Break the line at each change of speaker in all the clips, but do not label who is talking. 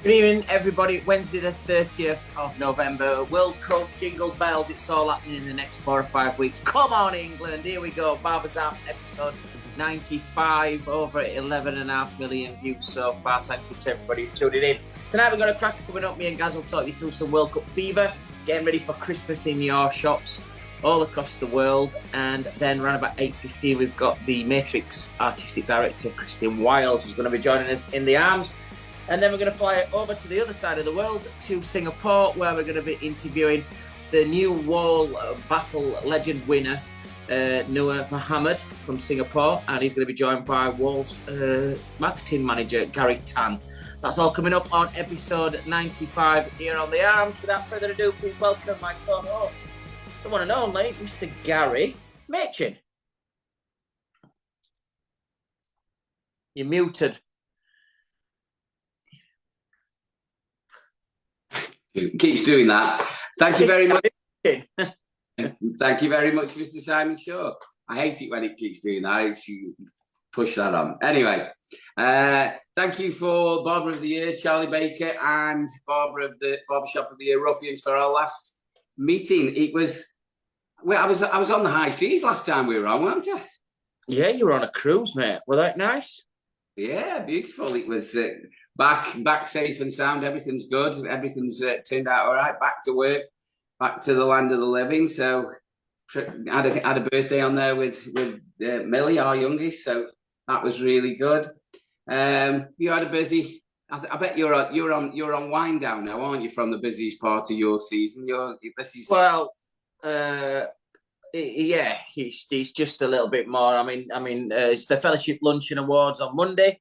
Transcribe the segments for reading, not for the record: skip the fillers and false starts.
Good evening, everybody. Wednesday, the 30th of November. World Cup, jingle bells. It's all happening in the next 4 or 5 weeks. Come on, England. Here we go. Barbers' episode 95. Over 11.5 million views so far. Thank you to everybody who's tuning in. Tonight, we've got a cracker coming up. Me and Gaz will talk you through some World Cup fever. Getting ready for Christmas in your shops all across the world. And then around about 8:15, we've got the Matrix artistic director, Wiles, is going to be joining us in the arms. And then we're going to fly over to the other side of the world, to Singapore, where we're going to be interviewing the new Wahl battle legend winner, Noor from Singapore. And he's going to be joined by Wahl's marketing manager, Gary Tan. That's all coming up on episode 95 here on The Arms. Without further ado, please welcome my co-host, the one and only, Mr. Gary Machin. You're muted.
Keeps doing that. Thank you very much. Thank you very much, Mr. Simon Shaw. I hate it when it keeps doing that. You push that on. Anyway, thank you for Barber of the Year, Charlie Baker, and Barbershop of the Year, Ruffians, for our last meeting. It was, well, I was on the high seas last time we were on, weren't I?
Yeah, you were on a cruise, mate. Was that nice?
Yeah, beautiful. It was back safe and sound. Everything's good. Everything's turned out all right. Back to work, back to the land of the living. So had a birthday on there with Millie, our youngest. So that was really good. You had a busy. I bet you're on wind down now, aren't you? From the busiest part of your season.
Yeah, it's just a little bit more. I mean, it's the Fellowship Luncheon Awards on Monday,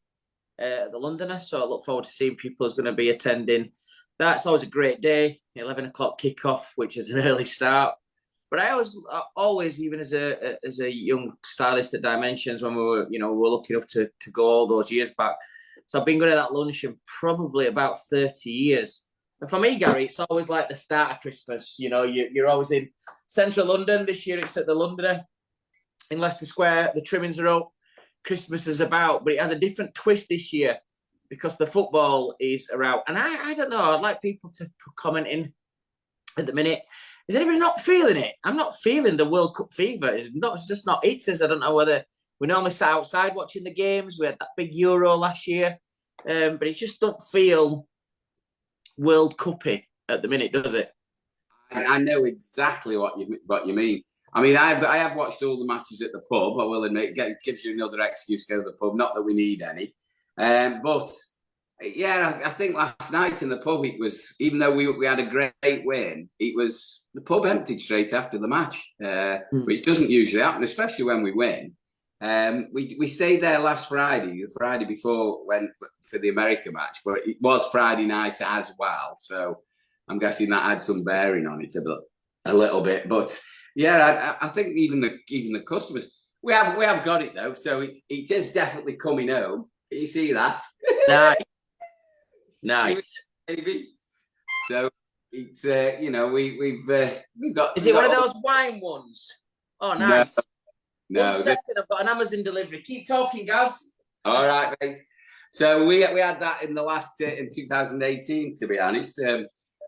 the Londoner. So I look forward to seeing people who's going to be attending. That's always a great day. 11 o'clock kickoff, which is an early start. But I always, even as a young stylist at Dimensions, when we were lucky enough to go all those years back. So I've been going to that luncheon probably about 30 years. And for me, Gary, it's always like the start of Christmas. You know, you're always in central London. This year it's at the Londoner in Leicester Square. The trimmings are up. Christmas is about, but it has a different twist this year because the football is around. And I don't know, I'd like people to comment in at the minute. Is anybody not feeling it? I'm not feeling the World Cup fever. It's just not us. I don't know whether we normally sat outside watching the games. We had that big Euro last year. But it just don't feel World Cup-y at the minute, does it?
I know exactly what you mean. I mean, I have watched all the matches at the pub. I will admit, it gives you another excuse to go to the pub. Not that we need any, but yeah, I think last night in the pub it was. Even though we had a great win, it was the pub emptied straight after the match, which doesn't usually happen, especially when we win. We stayed there last Friday, the Friday before, went for the America match, but it was Friday night as well. So I'm guessing that had some bearing on it a little bit. But yeah, I think even the customers, we have got it though. So it is definitely coming home. Can you see that?
Nice.
Maybe. So it's we've got.
Is it one of those wine ones? Oh, nice.
No.
1 second, I've got an Amazon delivery. Keep talking, guys.
All right, mate. So we had that in the last in 2018. To be honest,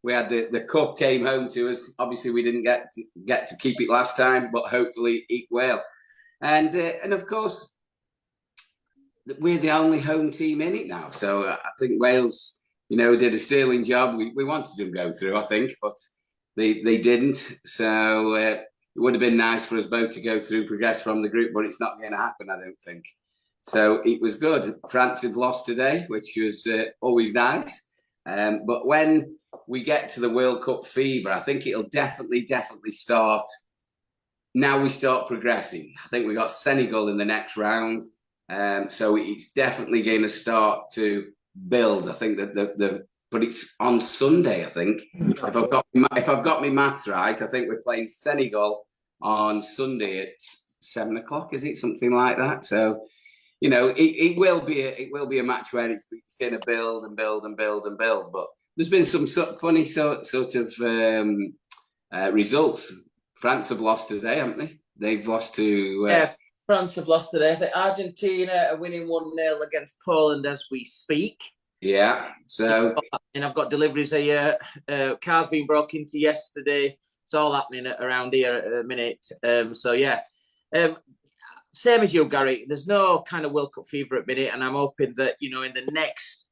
we had the cup came home to us. Obviously, we didn't get to keep it last time, but hopefully it will. And of course, we're the only home team in it now. So I think Wales, did a sterling job. We wanted them to go through, I think, but they didn't. So it would have been nice for us both to go through, progress from the group, but it's not going to happen, I don't think. So it was good. France have lost today, which was always nice. But when we get to the World Cup fever, I think it'll definitely start. Now we start progressing. I think we got Senegal in the next round. So it's definitely going to start to build. I think that but it's on Sunday, I think. If I've got my maths right, I think we're playing Senegal on Sunday at 7 o'clock. Is it something like that? So, it will be a match where it's going to build and build and build and build. But there's been some funny sort of results. France have lost today, haven't they? They've lost to.
Yeah, France have lost today. I think Argentina are winning 1-0 against Poland as we speak.
Yeah. So
and I've got deliveries here. Cars being broke into yesterday. It's all happening around here at the minute. So yeah, same as you, Gary. There's no kind of World Cup fever at the minute, and I'm hoping that in the next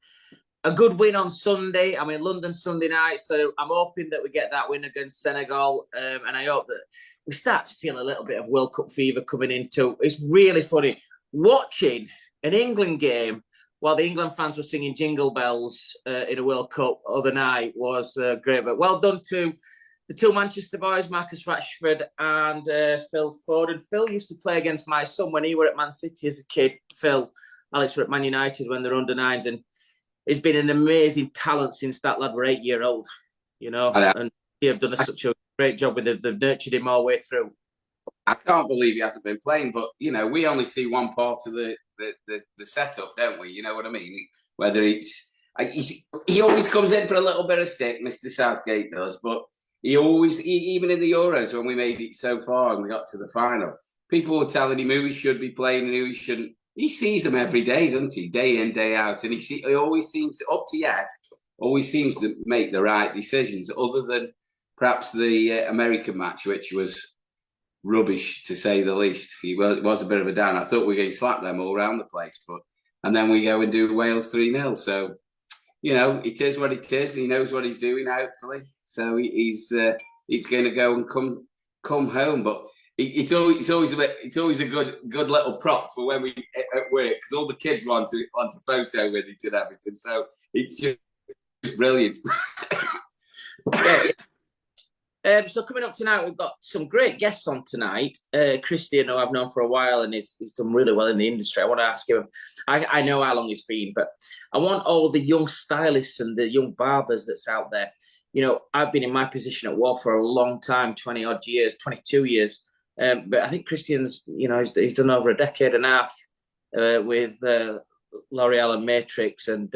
a good win on Sunday. I'm in London Sunday night, so I'm hoping that we get that win against Senegal, and I hope that we start to feel a little bit of World Cup fever coming into. It's really funny watching an England game while the England fans were singing Jingle Bells in a World Cup other night was great. But well done to the two Manchester boys, Marcus Rashford and Phil Foden. Phil used to play against my son when he were at Man City as a kid. Alex were at Man United when they were under nines, and he's been an amazing talent since that lad were 8-year-old, and they have done such a great job with it. They've nurtured him all the way through.
I can't believe he hasn't been playing, but we only see one part of the setup, don't we? You know what I mean? Whether he always comes in for a little bit of stick, Mr. Southgate does, but even in the Euros when we made it so far and we got to the final, people were telling him who he should be playing and who he shouldn't. He sees them every day, doesn't he? Day in, day out, and he always seems always seems to make the right decisions, other than perhaps the American match, which was rubbish to say the least. It was a bit of a down. I thought we were going to slap them all around the place, and then we go and do Wales 3-0. So it is what it is. He knows what he's doing, hopefully. So he's going to go and come home. But it's always a good little prop for when we at work, because all the kids want a photo with it and everything. So it's just brilliant.
So coming up tonight, we've got some great guests on tonight. Christian, who I've known for a while, and he's done really well in the industry. I want to ask him, I know how long he's been, but I want all the young stylists and the young barbers that's out there. I've been in my position at Wahl for a long time, 20-odd years, 22 years. But I think Christian's, he's done over a decade and a half with L'Oreal and Matrix, and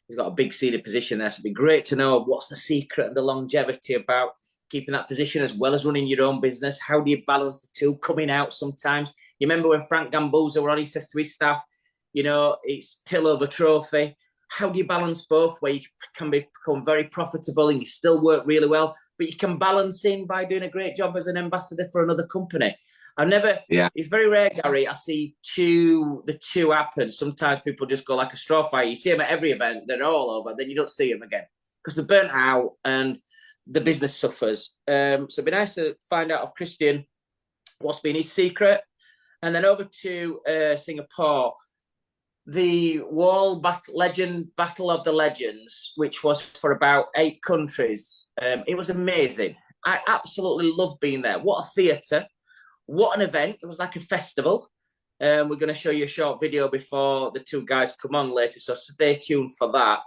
he's got a big senior position there. So it'd be great to know what's the secret and the longevity about keeping that position as well as running your own business. How do you balance the two? Coming out sometimes. You remember when Frank Gambusa were on, he says to his staff, it's till over trophy. How do you balance both, where you can become very profitable and you still work really well, but you can balance in by doing a great job as an ambassador for another company? It's very rare, Gary. I see the two happen. Sometimes people just go like a straw fight. You see them at every event, they're all over, then you don't see them again because they're burnt out and the business suffers. So it'd be nice to find out of Christian what's been his secret. And then over to Singapore, the Wahl Battle of the Legends, which was for about 8 countries. It was amazing. I absolutely loved being there. What a theatre. What an event. It was like a festival. We're going to show you a short video before the two guys come on later, so stay tuned for that.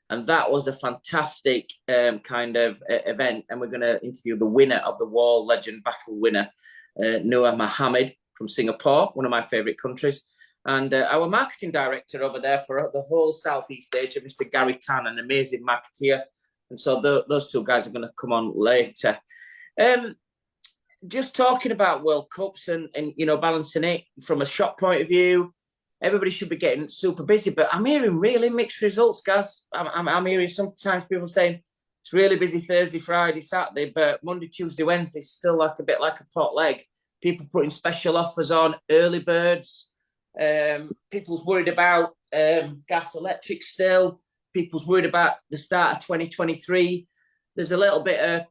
And that was a fantastic kind of event. And we're going to interview the winner of the Wahl Legend Battle winner, Noor Mohammed from Singapore, one of my favourite countries. And our marketing director over there for the whole Southeast Asia, Mr. Gary Tan, an amazing marketeer. And so those two guys are going to come on later. Just talking about World Cups and balancing it from a shop point of view, everybody should be getting super busy, but I'm hearing really mixed results, guys. I'm hearing sometimes people saying it's really busy Thursday, Friday, Saturday, but Monday, Tuesday, Wednesday is still like a bit like a pot leg. People putting special offers on, early birds. People's worried about gas, electric still. People's worried about the start of 2023. There's a little bit of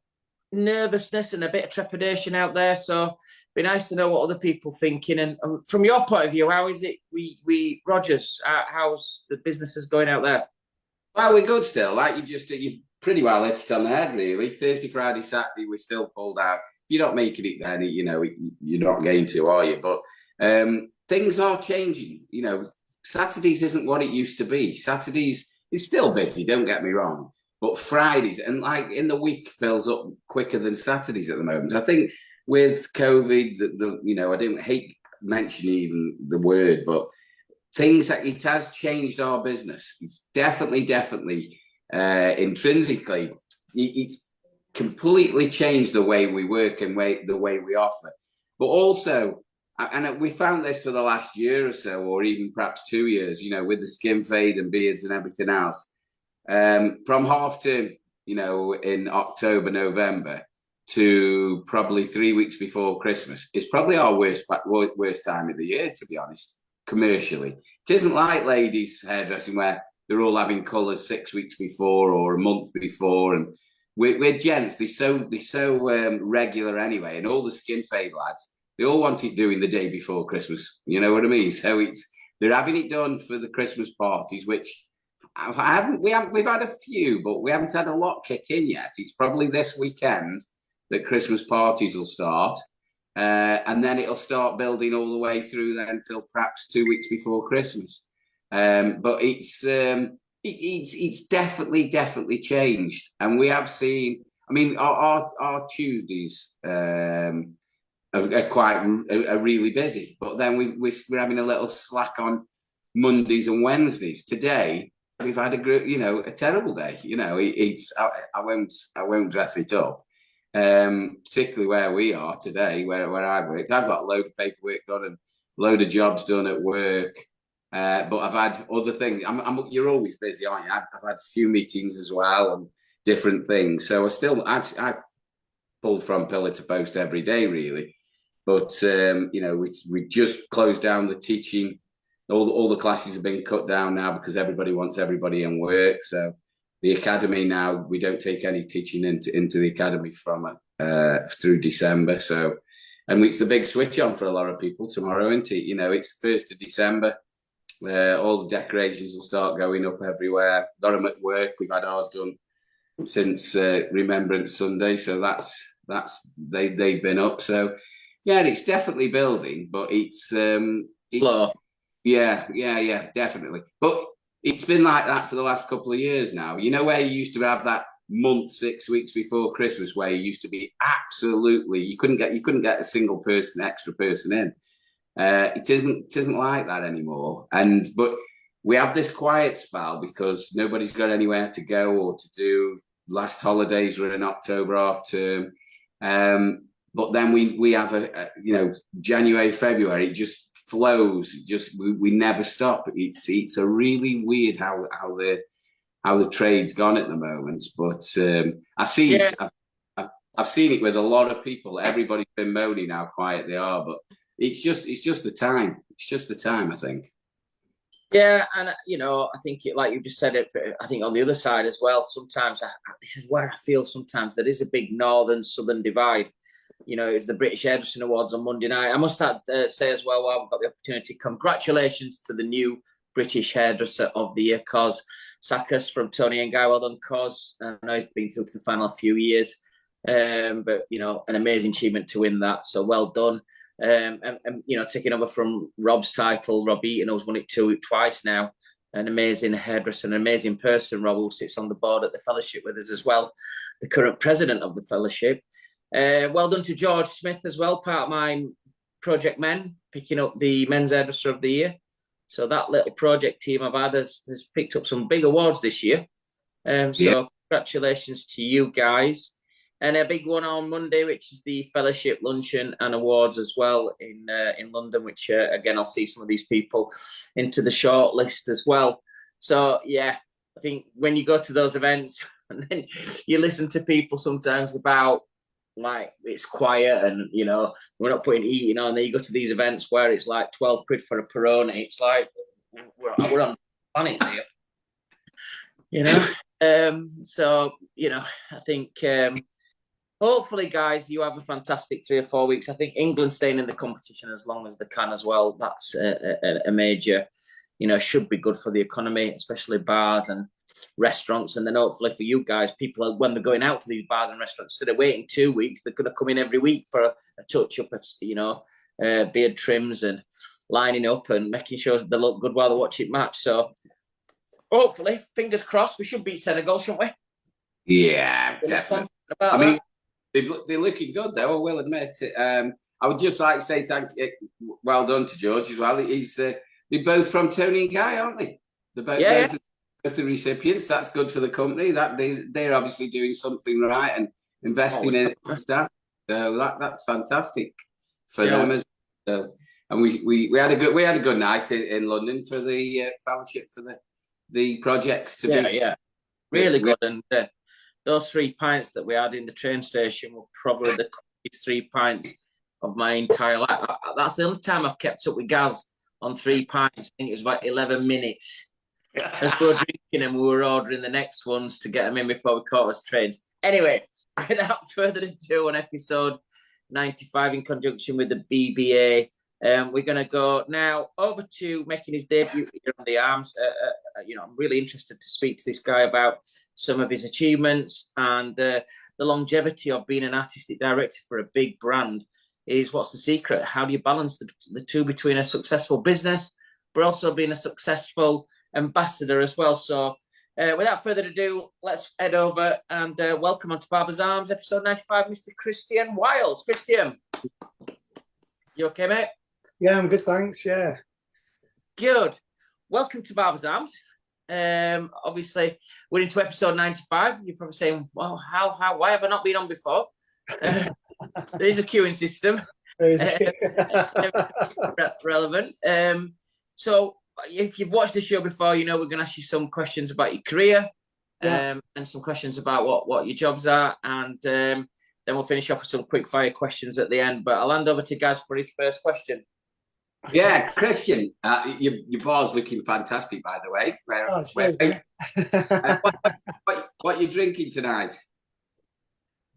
nervousness and a bit of trepidation out there. So it'd be nice to know what other people are thinking. And from your point of view, how is it? Rogers, how's the businesses going out there?
Well, we're good still. Like you pretty well hit it on the head, really. Thursday, Friday, Saturday, we're still pulled out. If you're not making it, then you're not going to, are you? But things are changing. Saturdays isn't what it used to be. Saturdays is still busy. Don't get me wrong. But Fridays and like in the week fills up quicker than Saturdays at the moment. I think with COVID, I don't hate mentioning even the word, but it has changed our business. It's definitely intrinsically, it's completely changed the way we work and the way we offer. But also, and we found this for the last year or so, or even perhaps 2 years, with the skin fade and beards and everything else. From half term, in October, November, to probably 3 weeks before Christmas, is probably our worst time of the year, to be honest, commercially. It isn't like ladies' hairdressing where they're all having colours 6 weeks before or a month before, and we're gents. They're so regular anyway, and all the skin fade lads, they all want it doing the day before Christmas. You know what I mean? So they're having it done for the Christmas parties, which we've had a few, but we haven't had a lot kick in yet. It's probably this weekend that Christmas parties will start, and then it'll start building all the way through then until perhaps 2 weeks before Christmas. But it's definitely changed, and we have seen. I mean, our Tuesdays are really busy, but then we're having a little slack on Mondays and Wednesdays. Today we've had a terrible day. I won't dress it up. Particularly where we are today, where I've worked. I've got a load of paperwork done and a load of jobs done at work. But I've had other things. You're always busy, aren't you? I've had a few meetings as well and different things. So I've pulled from pillar to post every day, really. But we just closed down the teaching. All the classes have been cut down now because everybody wants everybody in work. So the academy now, we don't take any teaching into the academy from through December. So, and it's the big switch on for a lot of people tomorrow, isn't it? It's the 1st of December. All the decorations will start going up everywhere. A lot of them at work. We've had ours done since Remembrance Sunday, so they've been up. So yeah, it's definitely building, but it's
slow.
Yeah, definitely. But it's been like that for the last couple of years now. Where you used to have that month, 6 weeks before Christmas, where you used to be absolutely, you couldn't get a single extra person in. It isn't like that anymore. But we have this quiet spell because nobody's got anywhere to go or to do. Last holidays were in October half term. But then we have January, February, it just flows. We never stop. It's a really weird how the trade's gone at the moment. But I see it. I've seen it with a lot of people. Everybody's been moaning how quiet they are, but it's just the time. It's just the time, I think.
Yeah, and I think like you just said it. I think on the other side as well. Sometimes this is where I feel sometimes there is a big northern-southern divide. It was the British Hairdressing Awards on Monday night. I must say as well, while I've got the opportunity, congratulations to the new British Hairdresser of the Year, Cos Sakas from Tony and Guy. Well done, Cos. I know he's been through to the final a few years, but an amazing achievement to win that. So well done. And taking over from Rob's title, Rob Eaton, who's won it twice now. An amazing hairdresser, an amazing person, Rob, who sits on the board at the fellowship with us as well, the current president of the fellowship. Well done to George Smith as well, part of my Project Men, picking up the Men's Hairdresser of the Year. So that little project team I've had has picked up some big awards this year. So congratulations to you guys. And a big one on Monday, which is the Fellowship Luncheon and Awards as well in London, which, again, I'll see some of these people into the short list as well. So, yeah, I think when you go to those events and then you listen to people sometimes about, like, it's quiet and, we're not putting eating on. Then you go to these events where it's like 12 quid for a Peroni. It's like, we're on planets here, So, I think... hopefully, guys, you have a fantastic 3 or 4 weeks. I think England staying in the competition as long as they can as well. That's a major, should be good for the economy, especially bars and restaurants. And then hopefully for you guys, people, when they're going out to these bars and restaurants, instead of waiting 2 weeks, they're going to come in every week for a touch-up, beard trims and lining up and making sure they look good while they're watching match. So hopefully, fingers crossed, we should beat Senegal, shouldn't we?
Yeah, definitely. I mean, they're looking good, though, I will admit. I would just like to say well done to George as well. They're both from Tony and Guy, aren't they? They're both the recipients. That's good for the company. That they're obviously doing something right and investing in staff. So that's fantastic for them. So and we had a good night in London for the fellowship for the projects.
Really good. And those 3 pints that we had in the train station were probably the quickest 3 pints of my entire life. That's the only time I've kept up with Gaz on 3 pints. I think it was about 11 minutes. As we were drinking and we were ordering the next ones to get them in before we caught us trains. Anyway, without further ado, on episode 95 in conjunction with the BBA, we're going to go now over to making his debut here on the Arms. I'm really interested to speak to this guy about some of his achievements and the longevity of being an artistic director for a big brand. What's the secret? How do you balance the two between a successful business, but also being a successful ambassador as well? So without further ado, let's head over and welcome onto Barbers Arms, episode 95, Mr. Christian Wiles. Christian, you okay, mate?
Yeah, I'm good, thanks. Yeah.
Good. Welcome to Barbers Arms. Obviously, we're into episode 95. You're probably saying, well, why have I not been on before? There is a queuing system. Relevant. So if you've watched the show before, you know we're going to ask you some questions about your career, and some questions about what your jobs are, and then we'll finish off with some quick fire questions at the end. But I'll hand over to Gaz for his first question.
Yeah, Christian, your bar's looking fantastic, by the way. What are you drinking tonight?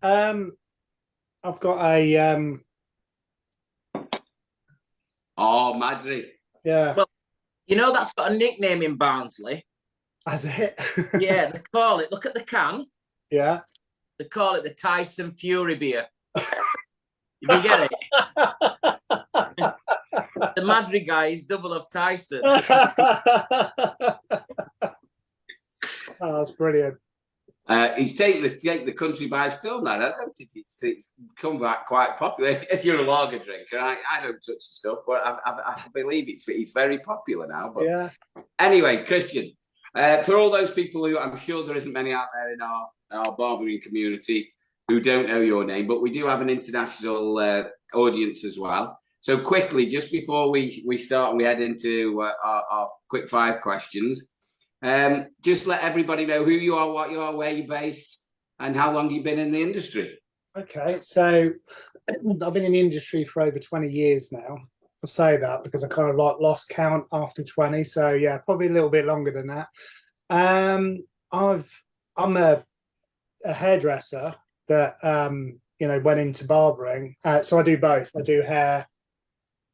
I've got a
Madri.
Yeah.
Well, you know that's got a nickname in Barnsley.
Has it?
Yeah, they call it. Look at the can.
Yeah.
They call it the Tyson Fury beer. Did you get it? The Madri guy is double of Tyson.
Oh, that's brilliant.
He's taken the country by storm now, hasn't it? It's come back quite popular. If you're a lager drinker, I don't touch the stuff, but I believe it's very popular now. But
yeah.
Anyway, Christian, for all those people who I'm sure there isn't many out there in our barbering community who don't know your name, but we do have an international audience as well. So quickly, just before we start and we head into our quick fire questions, just let everybody know who you are, what you are, where you're based, and how long you've been in the industry.
Okay, so I've been in the industry for over 20 years now. I say that because I kind of lost count after 20. So yeah, probably a little bit longer than that. I'm a hairdresser that went into barbering. So I do both. I do hair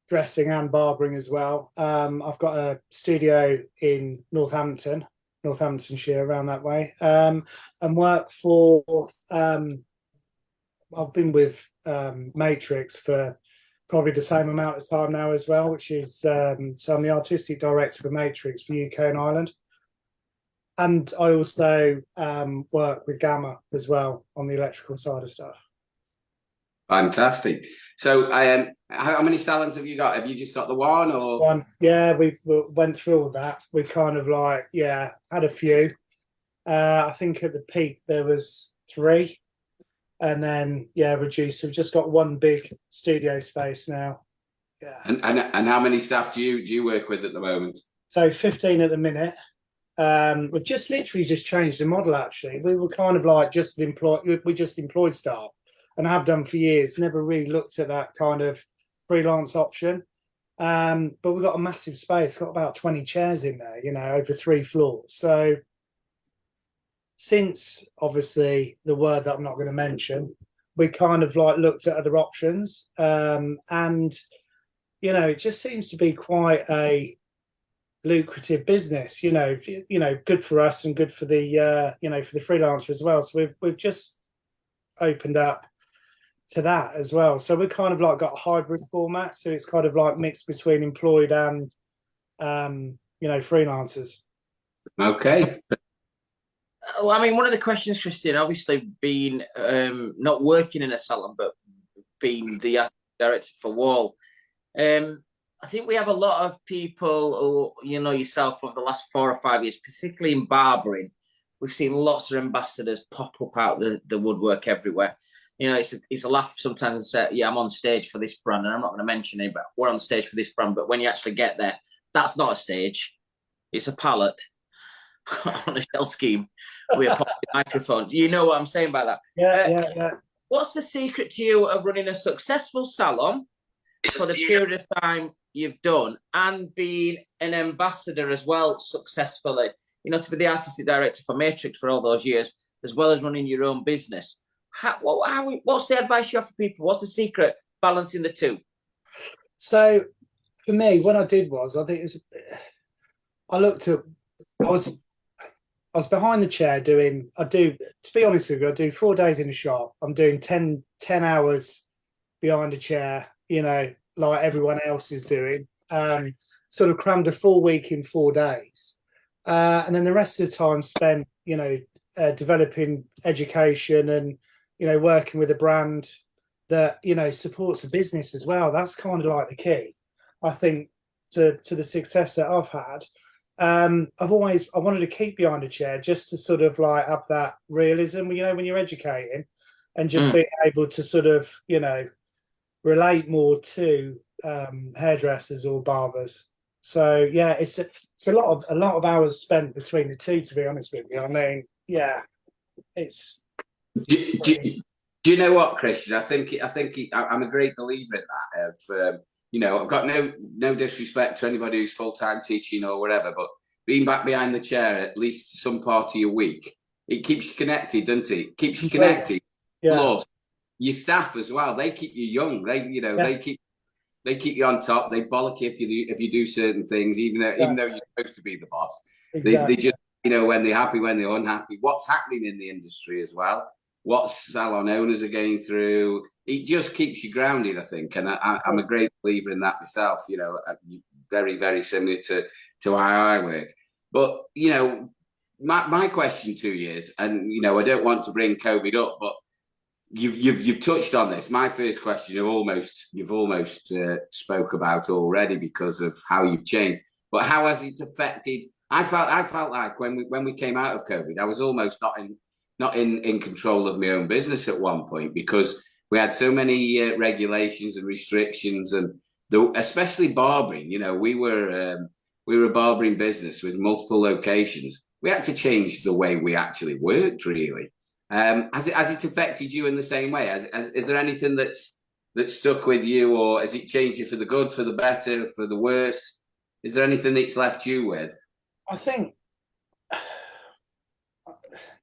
dressing and barbering as well. I've got a studio in Northamptonshire, around that way, and work for I've been with Matrix for probably the same amount of time now as well, which is so I'm the artistic director for Matrix for UK and Ireland, and I also work with Gamma as well on the electrical side of stuff.
Fantastic. So, how many salons have you got? Have you just got the one, or
one? Yeah, we went through all that. We kind of had a few. I think at the peak there was 3, and then reduced. So we've just got one big studio space now. Yeah.
And how many staff do you work with at the moment?
So 15 at the minute. We've just literally changed the model. Actually, we were kind of we just employed staff. And have done for years, never really looked at that kind of freelance option. But we've got a massive space, got about 20 chairs in there, over 3 floors. So since obviously the word that I'm not going to mention, we kind of looked at other options. And, it just seems to be quite a lucrative business, good for us and good for the, for the freelancer as well. So we've just opened up to that as well. So we kind of got a hybrid format. So it's kind of mixed between employed and, freelancers.
Okay.
Well, I mean, one of the questions, Christian, obviously being not working in a salon, but being the director for Wahl, I think we have a lot of people who, yourself over the last 4 or 5 years, particularly in barbering, we've seen lots of ambassadors pop up out the woodwork everywhere. it's a laugh sometimes and say, yeah, I'm on stage for this brand, and I'm not going to mention it, but we're on stage for this brand. But when you actually get there, that's not a stage; it's a pallet on a shell scheme with a microphone. Do you know what I'm saying by that?
Yeah.
What's the secret to you of running a successful salon for the period of time you've done, and being an ambassador as well successfully? To be the artistic director for Matrix for all those years, as well as running your own business. What's the advice you have for people? What's the secret balancing the two?
So for me, what I did was, I think I was behind the chair to be honest with you, I do 4 days in the shop. I'm doing 10 hours behind a chair, like everyone else is doing. Sort of crammed a full week in 4 days. And then the rest of the time spent, developing education and, working with a brand that, supports the business as well. That's kind of like the key, I think, to the success that I've had. I wanted to keep behind a chair just to sort of like have that realism, when you're educating, and just being able to sort of, relate more to hairdressers or barbers. So yeah, it's a lot of hours spent between the two, to be honest with you. I mean, yeah, it's.
Do you know what, Christian? I'm a great believer in that. I've got no disrespect to anybody who's full-time teaching or whatever, but being back behind the chair at least some part of your week, it keeps you connected, doesn't it? It keeps you connected.
Yeah.
Plus, your staff as well, they keep you young. They keep you on top. They bollock you if you do certain things, even though you're supposed to be the boss. Exactly. They just, when they're happy, when they're unhappy, what's happening in the industry as well, what salon owners are going through. It just keeps you grounded, I think. And I'm a great believer in that myself, very, very similar to how I work. But, my question to you is, and, I don't want to bring COVID up, but you've touched on this. My first question, you've almost spoke about already because of how you've changed. But how has it affected? I felt like when we came out of COVID, I was almost not in control of my own business at one point, because we had so many regulations and restrictions, and especially barbering. We were a barbering business with multiple locations. We had to change the way we actually worked, really. Has it affected you in the same way? Is there anything that's stuck with you, or has it changed you for the good, for the better, for the worse? Is there anything that's left you with?
I think,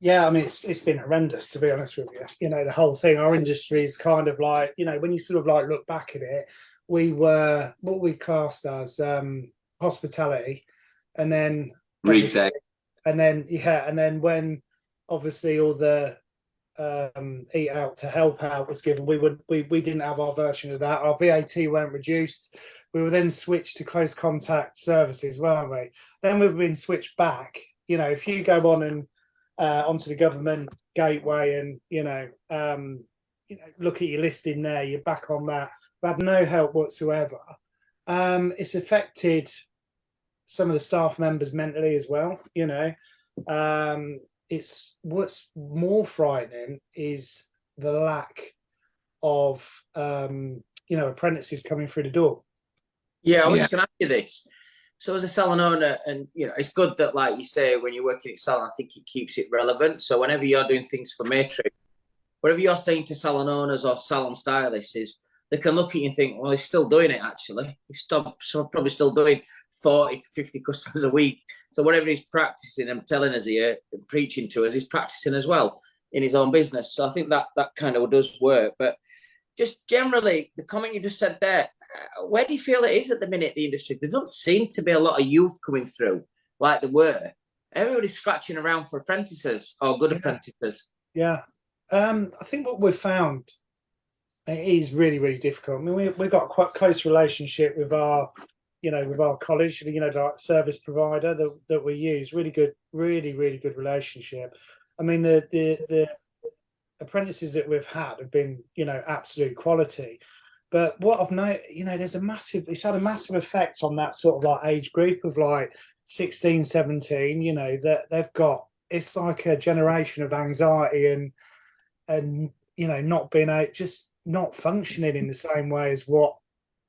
yeah, I mean, it's been horrendous, to be honest with you. The whole thing, our industry is kind of like, when you sort of like look back at it, we were what we classed as hospitality, and then
retail,
and then when obviously all the eat out to help out was given, we didn't have our version of that. Our VAT weren't reduced. We were then switched to close contact services, weren't we? Then we've been switched back. If you go on and onto the government gateway and look at your listing there, you're back on that. We've had no help whatsoever. It's affected some of the staff members mentally as well. It's what's more frightening is the lack of apprentices coming through the door.
Yeah, I was just going to ask you this. So as a salon owner, and it's good that, like you say, when you're working at salon, I think it keeps it relevant. So whenever you're doing things for Matrix, whatever you're saying to salon owners or salon stylists is, they can look at you and think, well, he's still doing it, actually. He's probably still doing 40, 50 customers a week. So whatever he's practicing and telling us here, preaching to us, he's practicing as well in his own business. So I think that kind of does work. But just generally, the comment you just said there, where do you feel it is at the minute, the industry? There doesn't seem to be a lot of youth coming through like there were. Everybody's scratching around for apprentices or good apprentices.
Yeah. I think what we've found, it is really, really difficult. I mean, we've got a quite close relationship with our college, the service provider that we use. Really good, really, really good relationship. I mean, the apprentices that we've had have been, absolute quality. But what I've noticed, it's had a massive effect on that sort of like age group of like 16, 17, that they've got, it's like a generation of anxiety and not being out, just not functioning in the same way as what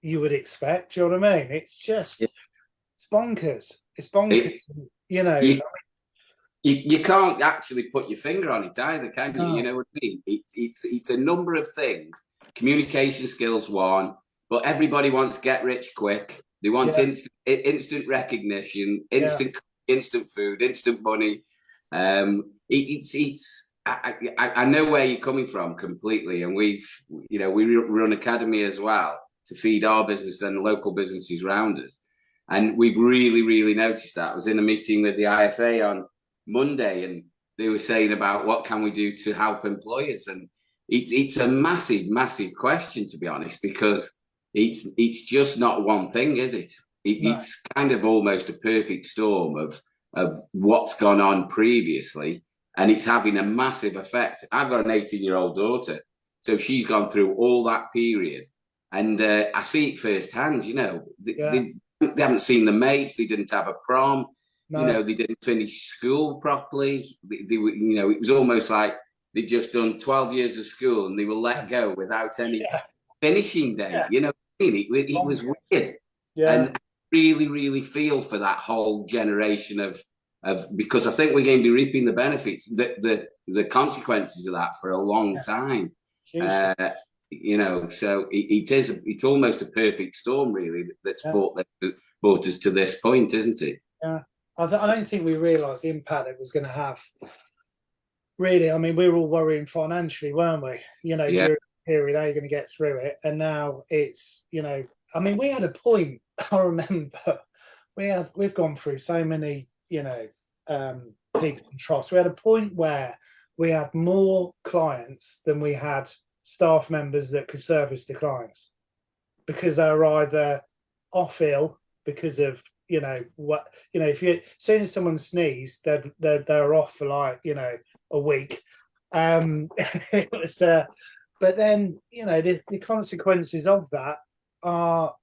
you would expect. Do you know what I mean? It's just, it's bonkers. It's bonkers.
You can't actually put your finger on it either, can you?
No.
You know what I mean? It's a number of things. Communication skills, one, but everybody wants get rich quick. They want instant recognition, instant food, instant money. I know where you're coming from completely, and we run academy as well to feed our business and local businesses around us, and we've really noticed that. I was in a meeting with the IFA on Monday, and they were saying about what can we do to help employers, and it's a massive question, to be honest, because it's just not one thing, is it? It's kind of almost a perfect storm of what's gone on previously, and it's having a massive effect. I've got an 18-year-old daughter, so she's gone through all that period, and I see it firsthand. They haven't seen the mates, they didn't have a prom. No. They didn't finish school properly. They were, it was almost like they'd just done 12 years of school and they were let go without any finishing day. Yeah. You know what I mean? It was weird. Yeah. And I really feel for that whole generation of because I think we're going to be reaping the benefits, the consequences of that for a long time. So it's almost a perfect storm, really, that's brought us to this point, isn't it?
Yeah. I don't think we realised the impact it was going to have. Really, I mean, we were all worrying financially, weren't we? During the period, how are you going to get through it? And now it's, I mean, we had a point. I remember we've gone through so many, peaks and troughs. We had a point where we had more clients than we had staff members that could service the clients, because they were either off ill because of if as soon as someone sneezed, they're off for like a week. It was, but then the consequences of that are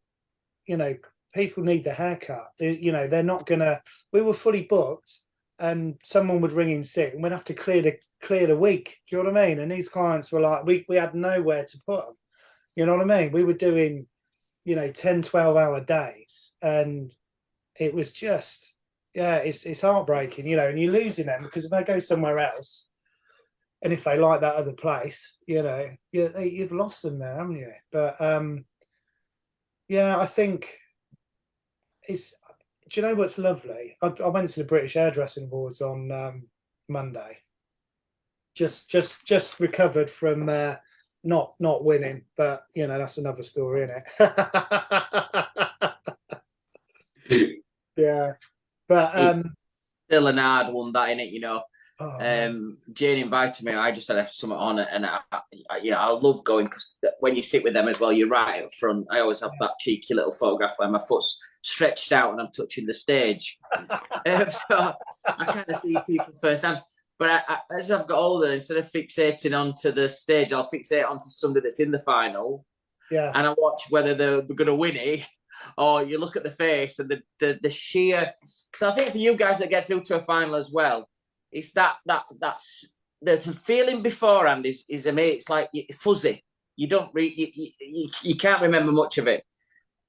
people need the haircut. They're not gonna. We were fully booked, and someone would ring in sick, and we'd have to clear the week. Do you know what I mean? And these clients were like, we had nowhere to put them. You know what I mean? We were doing 10-12-hour days, and it was just, it's heartbreaking, and you're losing them, because if they go somewhere else, and if they like that other place, you've lost them there, haven't you? But I think it's. Do you know what's lovely? I went to the British Hairdressing Awards on Monday. Just recovered from not winning, but that's another story, isn't it? Yeah, but
still an hard one, that, innit? Jane invited me. I just had something on it, and I love going, because when you sit with them as well, you're right up front. I always have that cheeky little photograph where my foot's stretched out and I'm touching the stage. So I kind of see people firsthand. But as I've got older, instead of fixating onto the stage, I'll fixate onto somebody that's in the final. Yeah, and I watch whether they're going to win it. Or you look at the face and the sheer. Because I think for you guys that get through to a final as well, it's that's the feeling beforehand is amazing. It's like fuzzy. You don't you can't remember much of it.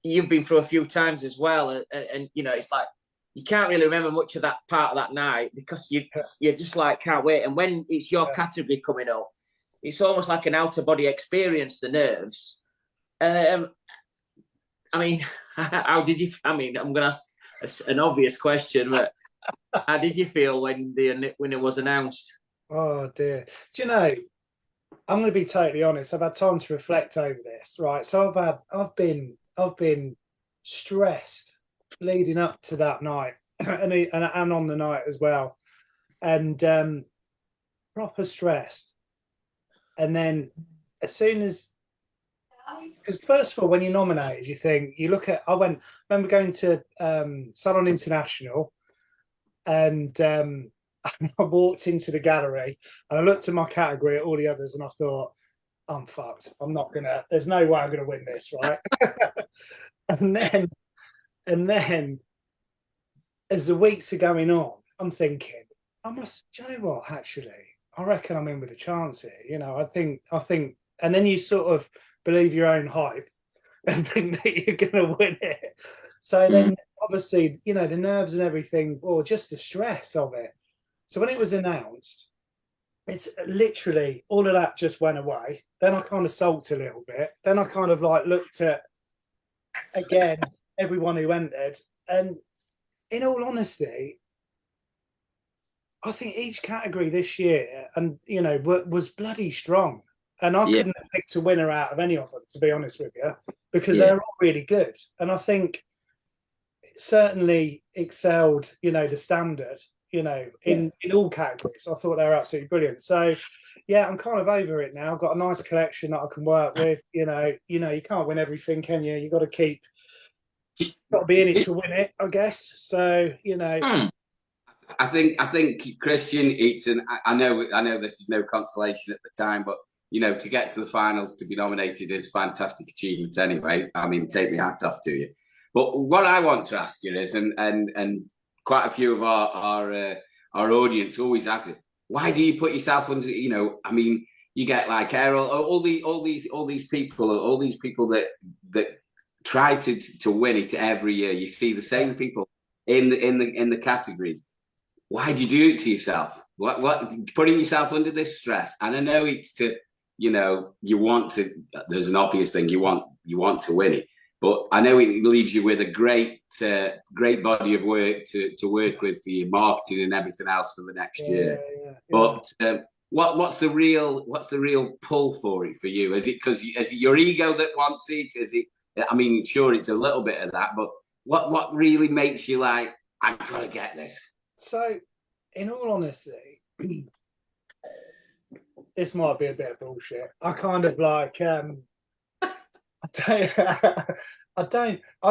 You've been through a few times as well, and it's like you can't really remember much of that part of that night, because you're just like can't wait. And when it's your category coming up, it's almost like an out of body experience. The nerves. I mean, how did you? I mean, I'm going to ask an obvious question, but how did you feel when it was announced?
Oh dear! Do you know? I'm going to be totally honest. I've had time to reflect over this, right? So I've been stressed leading up to that night, and on the night as well, and proper stressed. And then as soon as. Because first of all, when you're nominated, you look at. I remember going to Salon International, and I walked into the gallery, and I looked at my category at all the others, and I thought, I'm fucked. I'm not gonna. There's no way I'm gonna win this, right? and then, as the weeks are going on, I'm thinking, do you know what? Actually, I reckon I'm in with a chance here. You know, I think, and then you sort of believe your own hype and think that you're going to win it. So then, obviously, you know, the nerves and everything, or just the stress of it. So when it was announced, it's literally all of that just went away. Then I kind of sulked a little bit. Then I kind of like looked at, again, everyone who entered. And in all honesty, I think each category this year, and you know, was bloody strong. And I couldn't have picked a winner out of any of them, to be honest with you, because they're all really good. And I think it certainly excelled, you know, the standard, you know, in all categories. I thought they were absolutely brilliant. So yeah, I'm kind of over it now. I've got a nice collection that I can work with. You know, you can't win everything, can you? You got to be in it to win it, I guess. So, you know.
I think Christian, I know this is no consolation at the time, but you know, to get to the finals, to be nominated is fantastic achievement anyway. I mean, take my hat off to you. But what I want to ask you is, and quite a few of our audience always ask it, why do you put yourself under? You know, I mean, you get like Errol, all these people that try to win it every year. You see the same people in the categories. Why do you do it to yourself? What putting yourself under this stress? And I know it's to, you know, you want to. There's an obvious thing you want to win it, but I know it leaves you with a great body of work to work with for your marketing and everything else for the next year. But what's the real pull for it for you? Is it your ego that wants it? Is it? I mean, sure, it's a little bit of that, but what really makes you like, I've got to get this?
So, in all honesty, this might be a bit of bullshit. I kind of like, I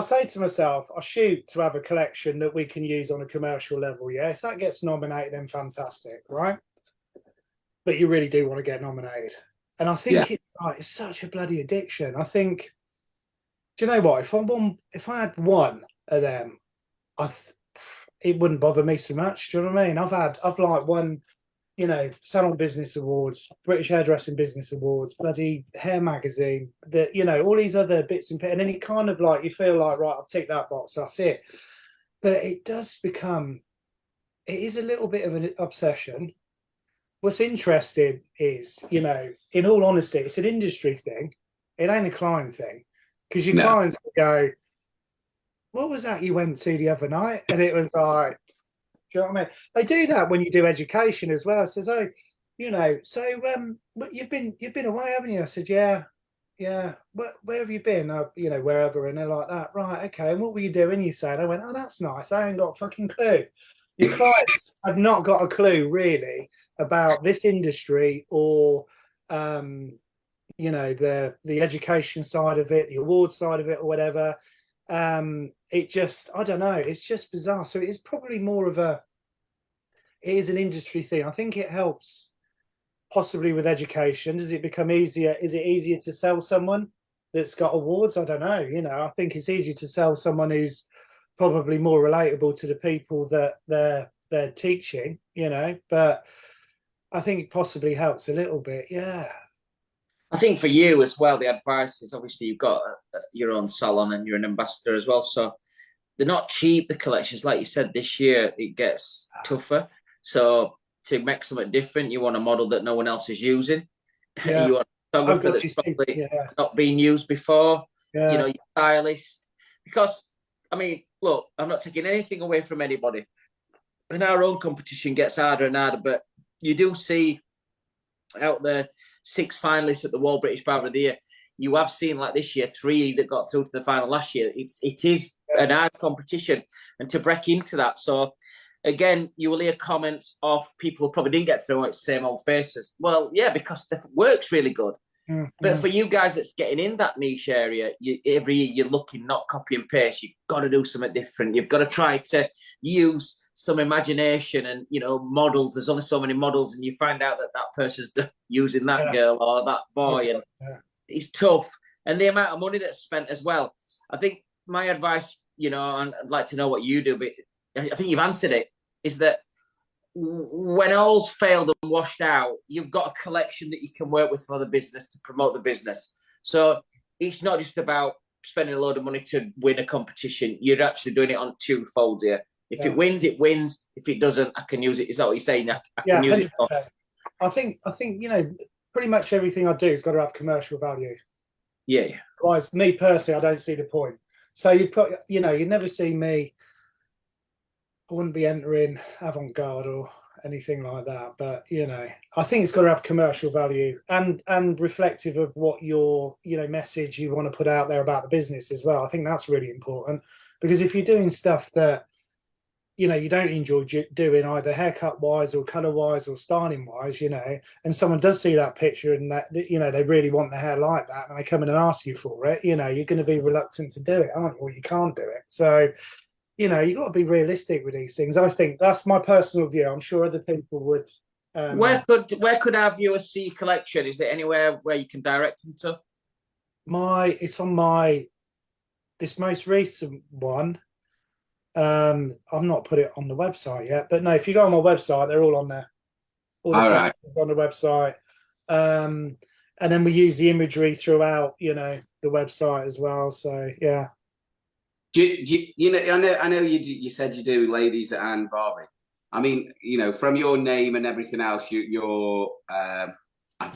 say to myself, I shoot to have a collection that we can use on a commercial level. Yeah, if that gets nominated, then fantastic, right? But you really do want to get nominated. And I think it's such a bloody addiction. I think, do you know what? If I had one of them, it wouldn't bother me so much. Do you know what I mean? I've like won, you know, Salon Business Awards, British Hairdressing Business Awards, bloody Hair Magazine, that, you know, all these other bits and then it kind of like, you feel like, right, I'll tick that box, that's it. But it is a little bit of an obsession. What's interesting is, you know, in all honesty, it's an industry thing. It ain't a client thing. Because your clients will go, what was that you went to the other night? And it was like, do you know what I mean? They do that when you do education as well. It says, oh, you know, so you've been away, haven't you? I said, yeah. Where have you been? You know, wherever. And they're like that, right? Okay. And what were you doing? You said. I went, oh, that's nice. I ain't got a fucking clue. Your clients have not got a clue really about this industry or, you know, the education side of it, the awards side of it, or whatever. It just, I don't know, it's just bizarre. So it is probably more of it is an industry thing. I think it helps possibly with education. Does it become easier? Is it easier to sell someone that's got awards? I don't know. You know, I think it's easier to sell someone who's probably more relatable to the people that they're teaching, you know, but I think it possibly helps a little bit. Yeah.
I think for you as well, the advice is obviously you've got your own salon and you're an ambassador as well. So they're not cheap, the collections. Like you said, this year it gets tougher. So to make something different, you want a model that no one else is using.
Yeah.
You want a photographer that's probably not being used before. Yeah. You know, your stylist. Because, I mean, look, I'm not taking anything away from anybody. And our own competition gets harder and harder, but you do see out there 6 finalists at the Wahl British Barber of the Year. You have seen, like this year, 3 that got through to the final last year. It is an hard competition, and to break into that. So, again, you will hear comments of people who probably didn't get through, like same old faces. Well, yeah, because the work's really good. Mm-hmm. But for you guys that's getting in that niche area, every year you're looking, not copy and paste. You've got to do something different. You've got to try to use some imagination and, you know, models. There's only so many models, and you find out that person's using that girl or that boy, and it's tough. And the amount of money that's spent as well. I think my advice, you know, and I'd like to know what you do, but I think you've answered it, is that when all's failed and washed out, you've got a collection that you can work with for the business to promote the business. So it's not just about spending a load of money to win a competition. You're actually doing it on two folds here. If it wins, it wins. If it doesn't, I can use it. Is that what you're saying? I can use 100%. It for.
I think pretty much everything I do has got to have commercial value.
Yeah.
Otherwise, me personally, I don't see the point. So you never see me. I wouldn't be entering avant-garde or anything like that. But I think it's got to have commercial value and reflective of what your message you want to put out there about the business as well. I think that's really important, because if you're doing stuff that you don't enjoy doing, either haircut wise or color wise or styling wise, and someone does see that picture and that they really want the hair like that, and they come in and ask you for it, you're going to be reluctant to do it, aren't you? Or you can't do it. So you got to be realistic with these things. I think that's my personal view. I'm sure other people would.
Where could our viewers see collection? Is there anywhere where you can direct them to? It's on this most recent one. I've not put it on the website yet, but no, if you go on my website, they're all on there. All right. On the website. And then we use the imagery throughout, the website as well. So yeah.
I know you said you do ladies and Barbie. I mean, from your name and everything else, I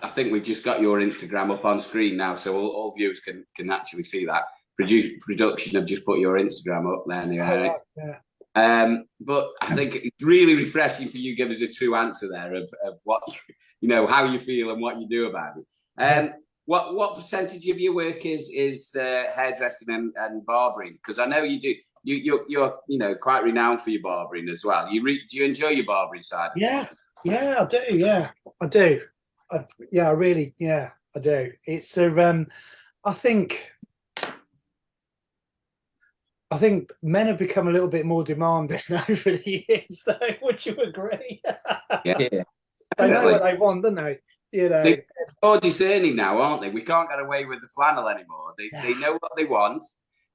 think we've just got your Instagram up on screen now, so all viewers can actually see that. Production have just put your Instagram up there now. Yeah. But I think it's really refreshing for you to give us a true answer there of what how you feel and what you do about it. What percentage of your work is hairdressing and barbering? Because I know you do. You're quite renowned for your barbering as well. Do you enjoy your barbering side?
Yeah, I do. Yeah, I do. I do. It's I think men have become a little bit more demanding over the years, though. Would you agree?
Yeah.
They know what they want, don't they?
They're more discerning now, aren't they? We can't get away with the flannel anymore. They know what they want.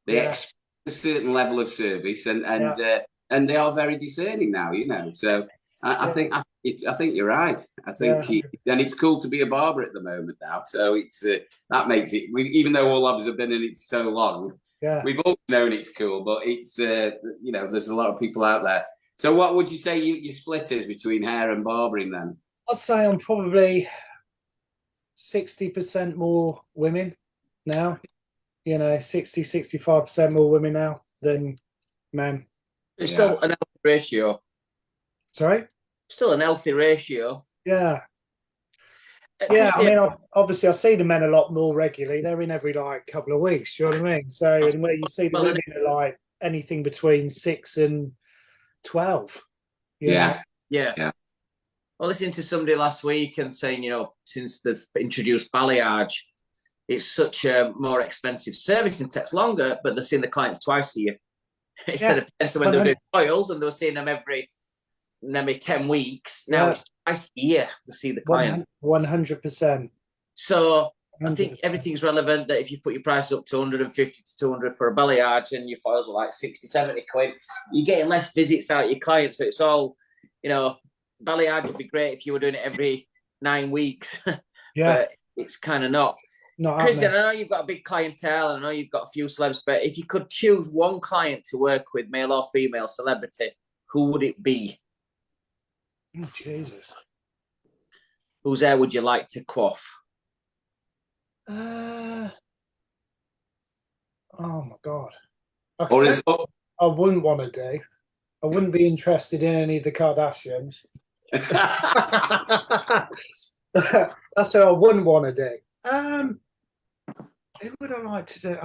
They expect a certain level of service, and they are very discerning now. So I think you're right. I think and it's cool to be a barber at the moment now. So it's that makes it. Even though all of us have been in it for so long, we've all known it's cool. But it's there's a lot of people out there. So what would you say your split is between hair and barbering then?
I'd say I'm probably 60% more women now. 60-65% more women now than men.
It's still an healthy ratio.
Sorry?
Still an healthy ratio.
Yeah. Yeah, I mean, obviously I see the men a lot more regularly. They're in every couple of weeks. Do you know what I mean? So, and where you see the women are anything between 6 and 12.
Yeah. Well, listening to somebody last week and saying, since they've introduced balayage, it's such a more expensive service and takes longer, but they're seeing the clients twice a year instead of when they were doing oils and they were seeing them every 10 weeks. Now it's twice a year to see the client.
100%.
So I think everything's relevant. That if you put your price up to 150 to 200 for a balayage and your foils are like 60, 70 quid, you're getting less visits out of your clients. So it's all, balayage would be great if you were doing it every 9 weeks. But it's kind of not. Christian, I know you've got a big clientele and I know you've got a few celebs, but if you could choose one client to work with, male or female celebrity, who would it be?
Oh, Jesus.
Whose hair would you like to quaff?
Oh my God. I wouldn't want to do. I wouldn't be interested in any of the Kardashians. That's what I wouldn't want to do. Who would I like to do?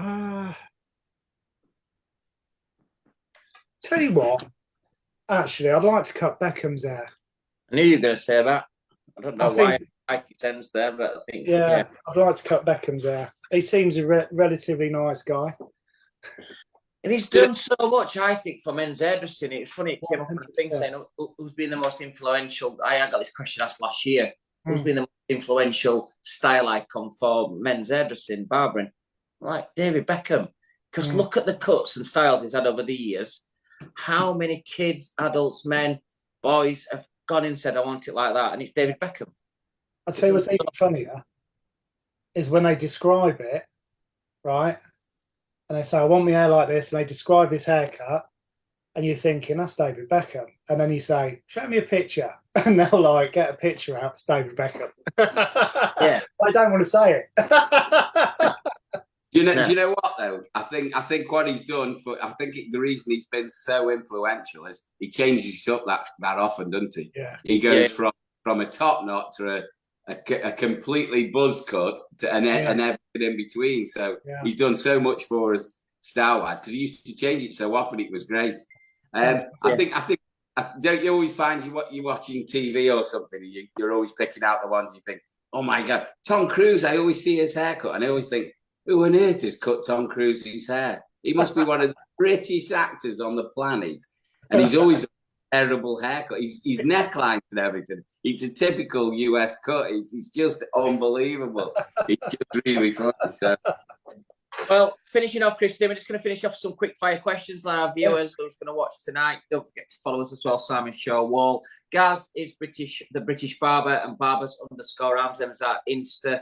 Tell you what, actually, I'd like to cut Beckham's hair.
I knew you were going to say that. I don't know why I sense there, but I think
I'd like to cut Beckham's hair. He seems a relatively nice guy.
And he's done so much, I think, for men's hairdressing. It's funny, it came up on a thing saying who's been the most influential. I got this question asked last year. Who's been the most influential style icon for men's hairdressing, barbering? Like David Beckham. Because look at the cuts and styles he's had over the years. How many kids, adults, men, boys have gone in and said, I want it like that. And it's David Beckham.
I'd say what's even funnier is when they describe it, right? And they say, I want my hair like this. And they describe this haircut. And you're thinking, that's David Beckham. And then you say, show me a picture. And they'll like get a picture out, it's David Beckham.
Yeah.
I don't want to say it.
Do you know what though? I think what he's done the reason he's been so influential is he changes up that often, doesn't he?
Yeah.
He goes from a top knot to a completely buzz cut and everything in between. So he's done so much for us style wise because he used to change it so often. It was great. I think don't you always find you're watching TV or something and you're always picking out the ones you think, oh my God, Tom Cruise, I always see his haircut and I always think, who on earth has cut Tom Cruise's hair? He must be one of the richest actors on the planet. And he's always got a terrible haircut. His necklines and everything. It's a typical US cut. It's just unbelievable. It's just really funny. So.
Well, finishing off, Christian, we're just going to finish off some quick fire questions for our viewers who's going to watch tonight. Don't forget to follow us as well, Simon Shaw Wahl. Gaz is the British Barber, and Barbers_Arms. Them is our Insta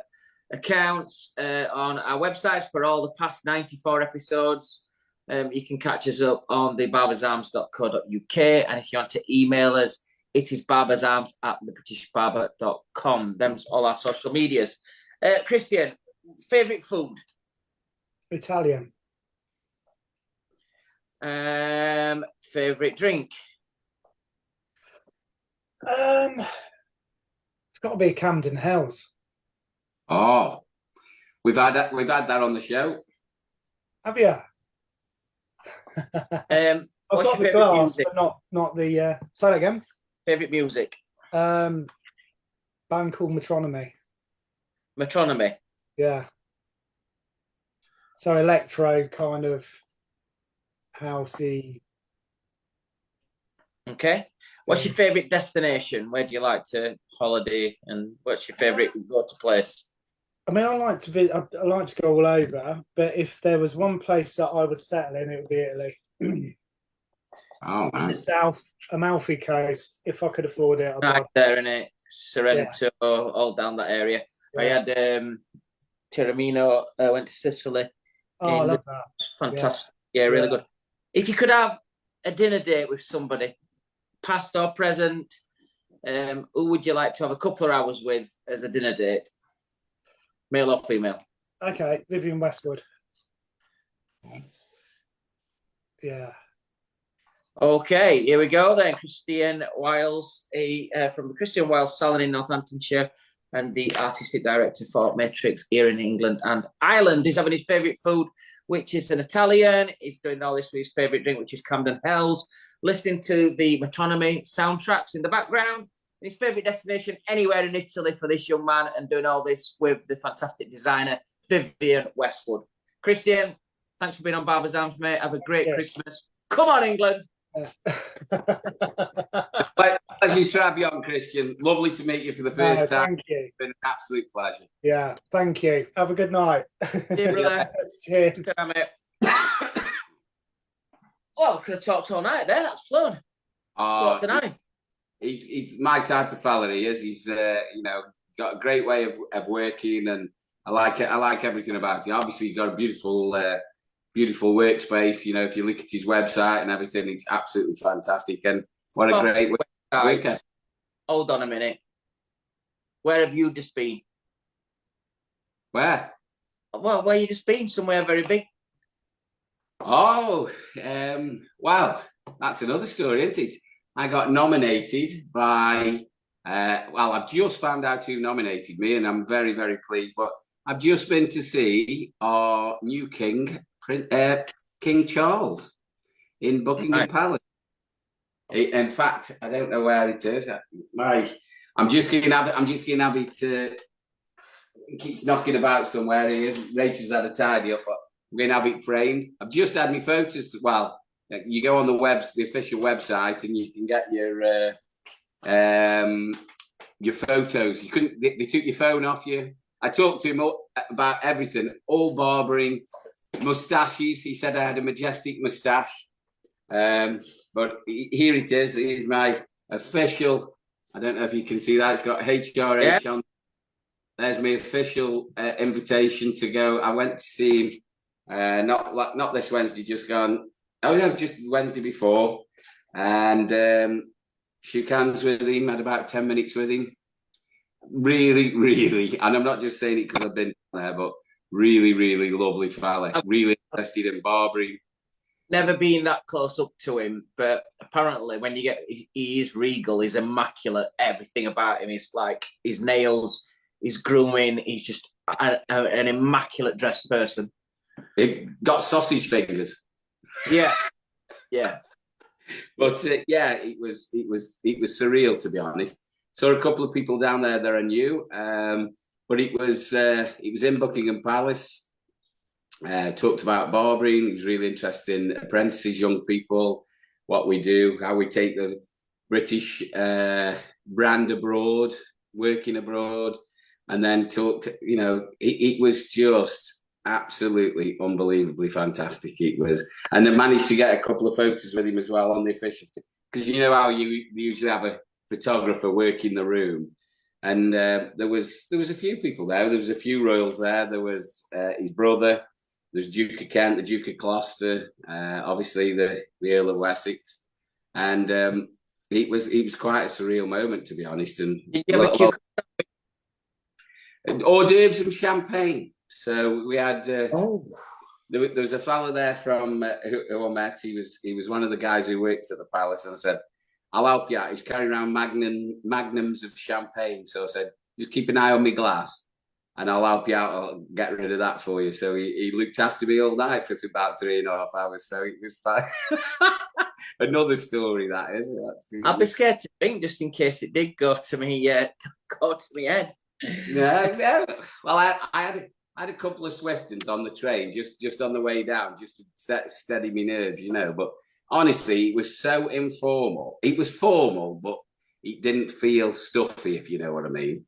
accounts on our websites for all the past 94 episodes. You can catch us up on the barbersarms.co.uk, and if you want to email us, it is barbersarms@thebritishbarber.com. Them's all our social medias. Christian, favourite food?
Italian.
Favourite drink?
It's got to be Camden Hells.
Oh, we've had that on the show.
Have you?
I've
got the glass, music? But not the. Say that again.
Favorite music?
Band called Metronomy.
Metronomy.
Yeah. So electro kind of housey.
Okay. What's your favourite destination? Where do you like to holiday? And what's your favourite go-to place?
I mean, I like to go all over, but if there was one place that I would settle in, it would be Italy.
Oh, man.
The South Amalfi Coast, if I could afford it.
Right there, innit? Sorrento, all down that area. Yeah. I had Tirreno. I went to Sicily.
Oh, I love that.
Fantastic. Yeah, really good. If you could have a dinner date with somebody, past or present, who would you like to have a couple of hours with as a dinner date? Male or female? Okay,
Vivienne Westwood. Yeah.
Okay, here we go then. Christian Wiles, from the Christian Wiles Salon in Northamptonshire, and the artistic director for Matrix here in England and Ireland. He's having his favourite food, which is an Italian. He's doing all this with his favourite drink, which is Camden Hells. Listening to the Metronomy soundtracks in the background. His favourite destination anywhere in Italy for this young man, and doing all this with the fantastic designer, Vivienne Westwood. Christian, thanks for being on Barbers Arms, mate. Have a great Christmas. Come on, England.
Pleasure to have you on, Christian. Lovely to meet you for the first time.
Thank you.
It's been an absolute pleasure.
Yeah, thank you. Have a good night.
Yeah, brother.
Cheers.
Good night, mate. Well, could have talked all night there. That's flown. What tonight?
He's my type of fella. He is. He's got a great way of working, and I like it. I like everything about it. Obviously, he's got a beautiful workspace. You know, if you look at his website and everything, it's absolutely fantastic. And what a great worker.
Hold on a minute. Where have you just been?
Where?
Well, where you just been? Somewhere very big.
Oh, wow. That's another story, isn't it? I got nominated by, I've just found out who nominated me, and I'm very, very pleased. But I've just been to see our new king, King Charles, in Buckingham Palace. In fact, I don't know where it is. I'm just going to have it. It keeps knocking about somewhere here. Rachel's had a tidy up, but I'm going to have it framed. I've just had my photos. Well, you go on the official website, and you can get your photos. You couldn't. They took your phone off you. I talked to him about everything, all barbering, moustaches. He said I had a majestic moustache. But here it is. It is my official I don't know if you can see that. It's got HRH on. There's my official invitation to go. I went to see him, not this Wednesday, just gone. Oh no, just Wednesday before, and shook hands with him. Had about 10 minutes with him. Really, really, and I'm not just saying it because I've been there, but really, really lovely fella. Really interested in barbering.
Never been that close up to him, but apparently when you get, he is regal, he's immaculate. Everything about him is like his nails, his grooming. He's just an immaculate dressed person.
He got sausage fingers.
Yeah, yeah.
But yeah, it was surreal, to be honest. Saw a couple of people down there that I knew, but it was in Buckingham Palace. Talked about barbering. He was really interested in apprentices, young people, what we do, how we take the British brand abroad, working abroad, and then talked. You know, it was just absolutely unbelievably fantastic. It was, and I managed to get a couple of photos with him as well on the official, because you know how you usually have a photographer working the room. And there was a few people there. There was a few royals there. There was his brother. There's Duke of Kent, the Duke of Gloucester, obviously the Earl of Wessex, and it was quite a surreal moment, to be honest. And
did you have a cute
hors d'oeuvres and champagne? So we had. There was a fella there from who I met. He was one of the guys who works at the palace, and I said, "I'll help you out." He's carrying around magnums of champagne, so I said, "Just keep an eye on my glass, and I'll help you out. I'll get rid of that for you." So he looked after me all night for about 3.5 hours. So it was fine. Another story, that is.
I'd be scared to think, just in case it did go to me, go to my head.
No. Well, I had a couple of Swiftons on the train, just on the way down, just to steady my nerves, you know. But honestly, it was so informal. It was formal, but it didn't feel stuffy, if you know what I mean.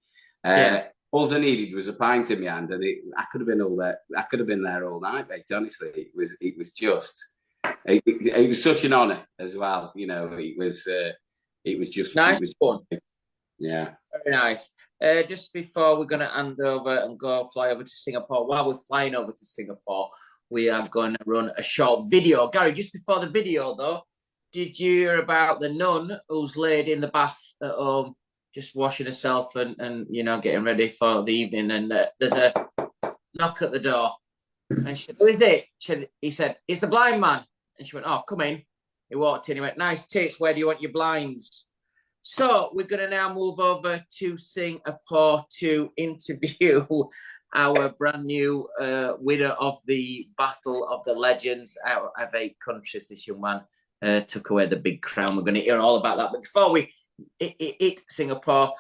All I needed was a pint in my hand, and I could have been all there. I could have been there all night, mate. Honestly, it was just, it was such an honour as well. You know, it was just
nice fun.
Yeah,
very nice. Just before we're going to hand over and fly over to Singapore, while we're flying over to Singapore, we are going to run a short video. Gary, just before the video, though, did you hear about the nun who's laid in the bath at home, just washing herself and you know, getting ready for the evening, and there's a knock at the door, and she said, "Who is it?" He said, "It's the blind man." And she went, "Oh, come in." He walked in, he went, "Nice tits, where do you want your blinds?" So we're going to now move over to Singapore to interview our brand new winner of the Battle of the Legends out of 8 countries. This young man took away the big crown. We're going to hear all about that. But before we hit Singapore,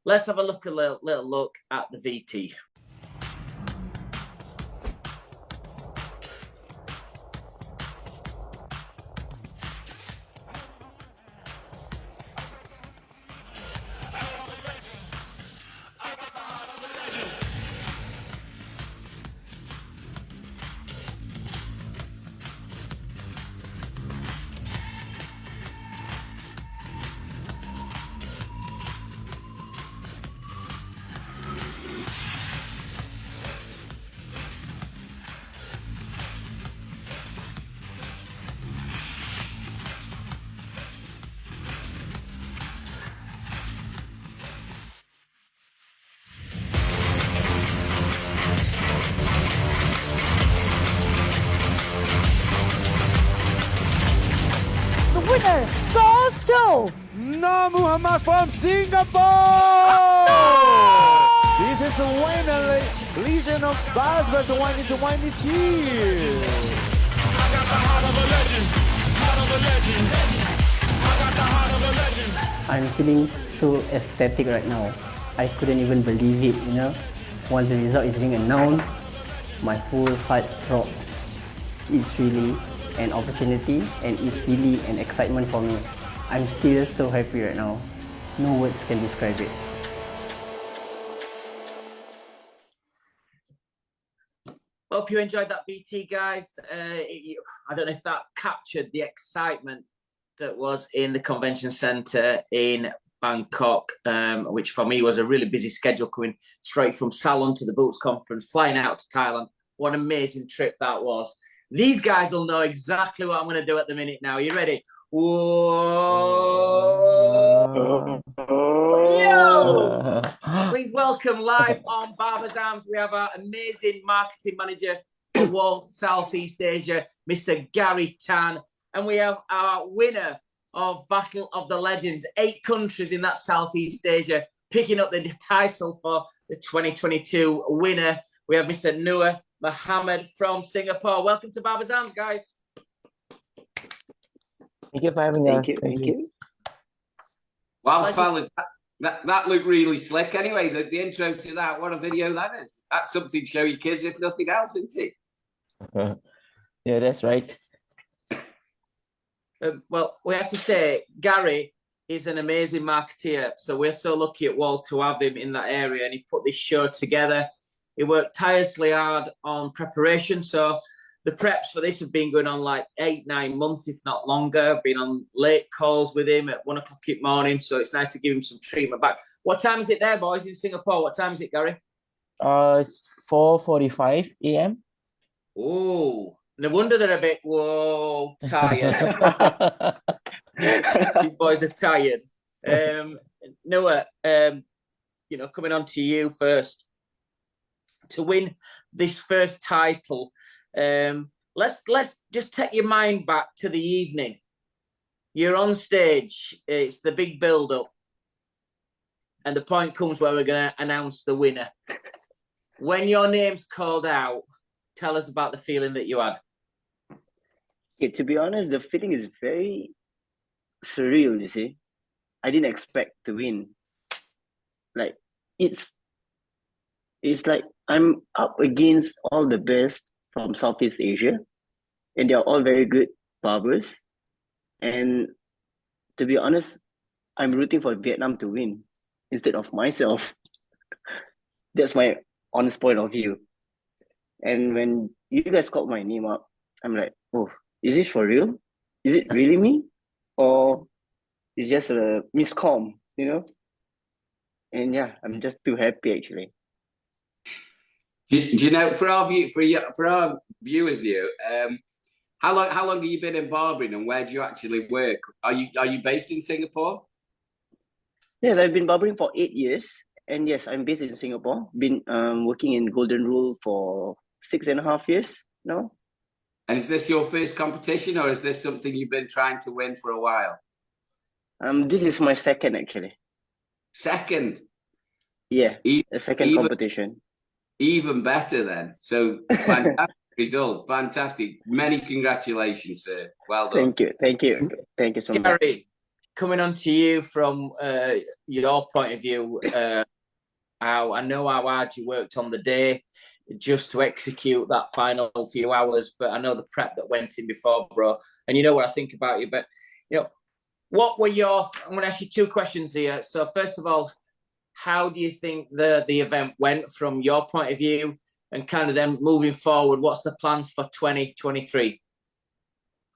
let's have a little look at the VT.
Winner goes to
Noor Muhammad from Singapore. This is the winner, Legion of Barbers 2022.
I got the heart of a legend, heart of a legend. I got the heart of a legend.
I'm feeling so ecstatic right now. I couldn't even believe it, you know. Once the result is being announced, my whole heart dropped. It's really an opportunity and it's really an excitement for me. I'm still so happy right now. No words can describe it.
Hope you enjoyed that, BT, guys. I don't know if that captured the excitement that was in the convention centre in Bangkok, which for me was a really busy schedule coming straight from Salon to the Boots Conference, flying out to Thailand. What an amazing trip that was. These guys will know exactly what I'm going to do at the minute now. You ready? Whoa! Yo! Please welcome live on Barbers Arms. We have our amazing marketing manager for Wahl Southeast Asia, Mr. Gary Tan. And we have our winner of Battle of the Legends, 8 countries in that Southeast Asia, picking up the title for the 2022 winner. We have Mr. Noor Mohammed from Singapore. Welcome to Barbers Arms, guys.
Thank you for having us. Thank you.
Well, fellas, that looked really slick. Anyway, the intro to that, what a video that is. That's something to show your kids, if nothing else, isn't it?
Yeah, that's right.
Well, we have to say, Gary is an amazing marketeer. So we're so lucky at Wahl to have him in that area. And he put this show together. He worked tirelessly hard on preparation. So the preps for this have been going on like 8-9 months, if not longer. I've been on late calls with him at 1 o'clock in the morning. So it's nice to give him some treatment back. What time is it there, boys, in Singapore? What time is it, Gary?
It's 4:45 a.m.
Oh, no wonder they're a bit, whoa, tired. You boys are tired. Noah, coming on to you first. To win this first title, let's just take your mind back to the evening. You're on stage, it's the big build-up, and the point comes where we're going to announce the winner. When your name's called out, tell us about the feeling that you had.
Yeah, to be honest, the feeling is very surreal, you see. I didn't expect to win. Like, it's like I'm up against all the best from Southeast Asia, and they're all very good barbers. And to be honest, I'm rooting for Vietnam to win instead of myself. That's my honest point of view. And when you guys called my name up, I'm like, oh, is this for real? Is it really me? Or it's just a miscomm, you know? And yeah, I'm just too happy actually.
Do you know, for our viewers, how long have you been in barbering, and where do you actually work? Are you based in Singapore?
Yes, I've been barbering for 8 years, and yes, I'm based in Singapore. Been working in Golden Rule for 6.5 years now.
And is this your first competition, or is this something you've been trying to win for a while?
This is my second actually.
Second?
Yeah, a second competition.
Even better then. So fantastic result. Fantastic. Many congratulations, sir. Well done.
Thank you so much.
Gary, coming on to you from your point of view, I know how hard you worked on the day just to execute that final few hours, but I know the prep that went in before, bro. And you know what I think about you. But, what were I'm going to ask you 2 questions here. So first of all, how do you think the event went from your point of view, and kind of then moving forward, what's the plans for 2023?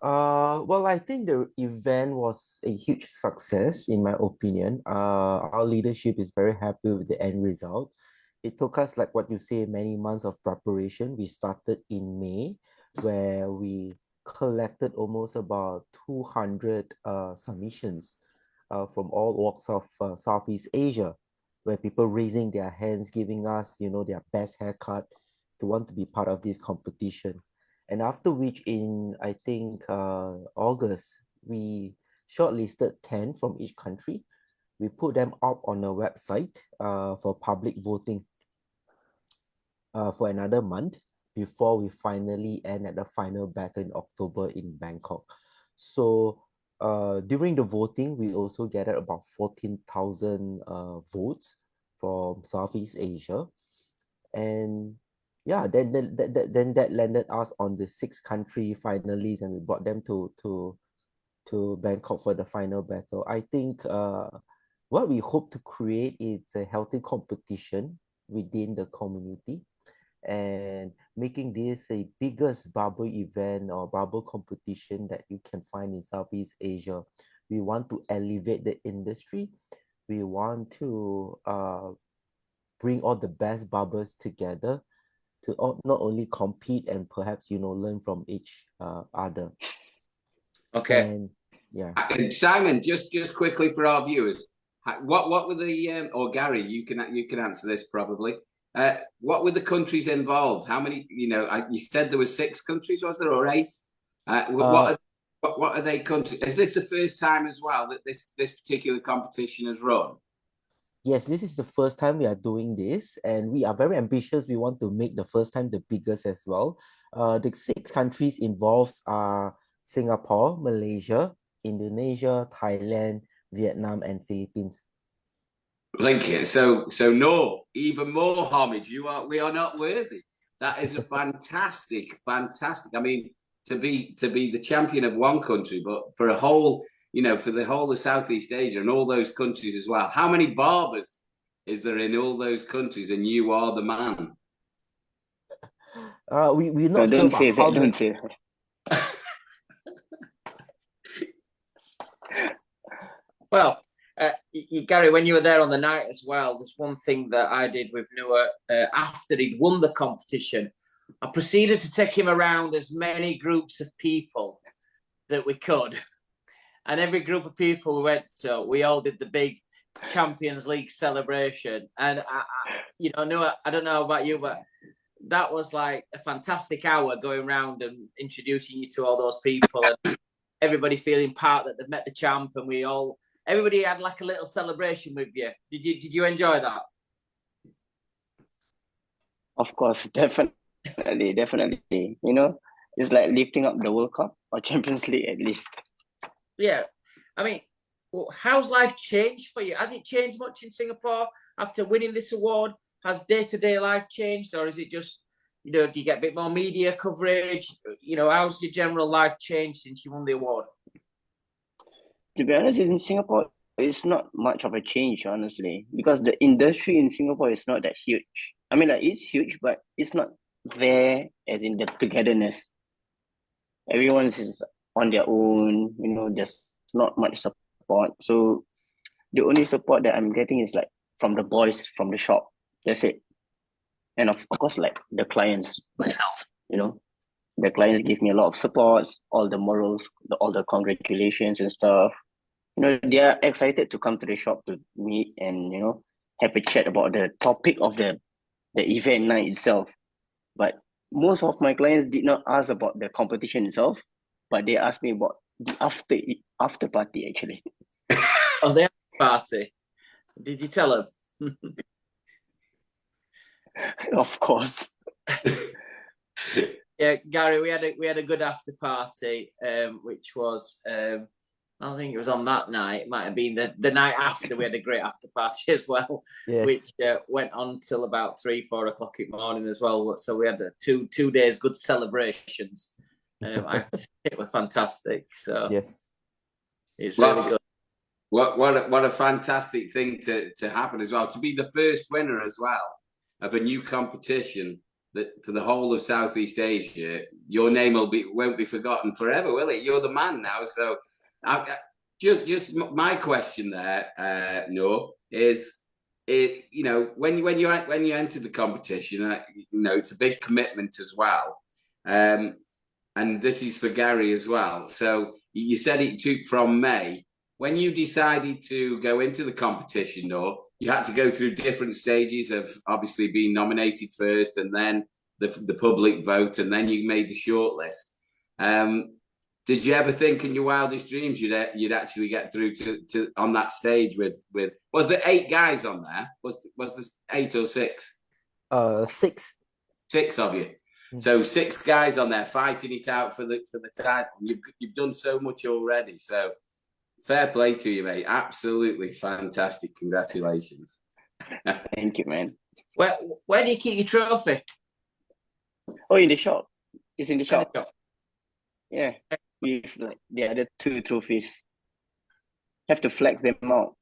Well, I think the event was a huge success, in my opinion. Our leadership is very happy with the end result. It took us, like what you say, many months of preparation. We started in May, where we collected almost about 200 submissions from all walks of Southeast Asia, where people raising their hands, giving us, their best haircut to want to be part of this competition. And after which, in, I think, August, we shortlisted 10 from each country. We put them up on a website for public voting for another month before we finally end at the final battle in October in Bangkok. So during the voting, we also gathered about 14,000 votes from Southeast Asia. And yeah, then that landed us on the 6 country finalists, and we brought them to Bangkok for the final battle. I think what we hope to create is a healthy competition within the community, and making this a biggest barber event or barber competition that you can find in Southeast Asia. We want to elevate the industry. we want to bring all the best barbers together to not only compete and perhaps learn from each other.
Okay.
And yeah.
Simon, just quickly for our viewers, what were the or Gary, you can answer this probably. What were the countries involved? How many? You said there were 6 countries, was there, or 8? What are they countries? Is this the first time as well that this particular competition has run?
Yes, this is the first time we are doing this, and we are very ambitious. We want to make the first time the biggest as well. The 6 countries involved are Singapore, Malaysia, Indonesia, Thailand, Vietnam, and Philippines.
Thank you. So Noor, even more homage. We are not worthy. That is a fantastic. I mean, to be the champion of one country, but for a whole, for the whole of Southeast Asia and all those countries as well. How many barbers is there in all those countries? And you are the man.
We're not
Don't
sure
say
about how
that. Don't say that.
Well, Gary, when you were there on the night as well, there's one thing that I did with Noor after he'd won the competition. I proceeded to take him around as many groups of people that we could. And every group of people we went to, we all did the big Champions League celebration. And, Noor, I don't know about you, but that was like a fantastic hour going around and introducing you to all those people and everybody feeling part that they've met the champ, and everybody had like a little celebration with you. Did you enjoy that?
Of course, definitely. It's like lifting up the World Cup or Champions League at least.
Yeah. I mean, how's life changed for you? Has it changed much in Singapore after winning this award? Has day-to-day life changed, or is it just, do you get a bit more media coverage? How's your general life changed since you won the award?
To be honest, in Singapore, it's not much of a change, honestly, because the industry in Singapore is not that huge. I mean, like, it's huge, but it's not there as in the togetherness. Everyone's is on their own, there's not much support. So the only support that I'm getting is like from the boys from the shop. That's it. And of course, like the clients myself, the clients give me a lot of support, all the morals, all the congratulations and stuff. They are excited to come to the shop to meet and, have a chat about the topic of the event night itself. But most of my clients did not ask about the competition itself, but they asked me about the after party, actually.
Oh, the after party. Did you tell them?
Of course.
Yeah, Gary, we had a good after party, which was I think it was on that night. It might have been the night after. We had a great after party as well,
Yes.
which went on till about 3-4 o'clock in the morning as well. So we had 2 days good celebrations. I have to say it was fantastic. So
Yes.
it's really good.
What a fantastic thing to happen as well. To be the first winner as well of a new competition that for the whole of Southeast Asia, your name won't be forgotten forever, will it? You're the man now. So just my question there, Noor, is when you enter the competition, it's a big commitment as well. And this is for Gary as well. So you said it took from May. When you decided to go into the competition, Noor, you had to go through different stages of obviously being nominated first, and then the public vote, and then you made the shortlist. Did you ever think in your wildest dreams you'd actually get through to on that stage with was there 8 guys on there? Was there 8 or 6?
6.
6 of you. So 6 guys on there fighting it out for the title. You've done so much already. So fair play to you, mate. Absolutely fantastic. Congratulations.
Thank you, man.
Where do you keep your trophy?
Oh, in the shop. It's in the shop. Yeah. With like the other 2 trophies. Have to flex them out,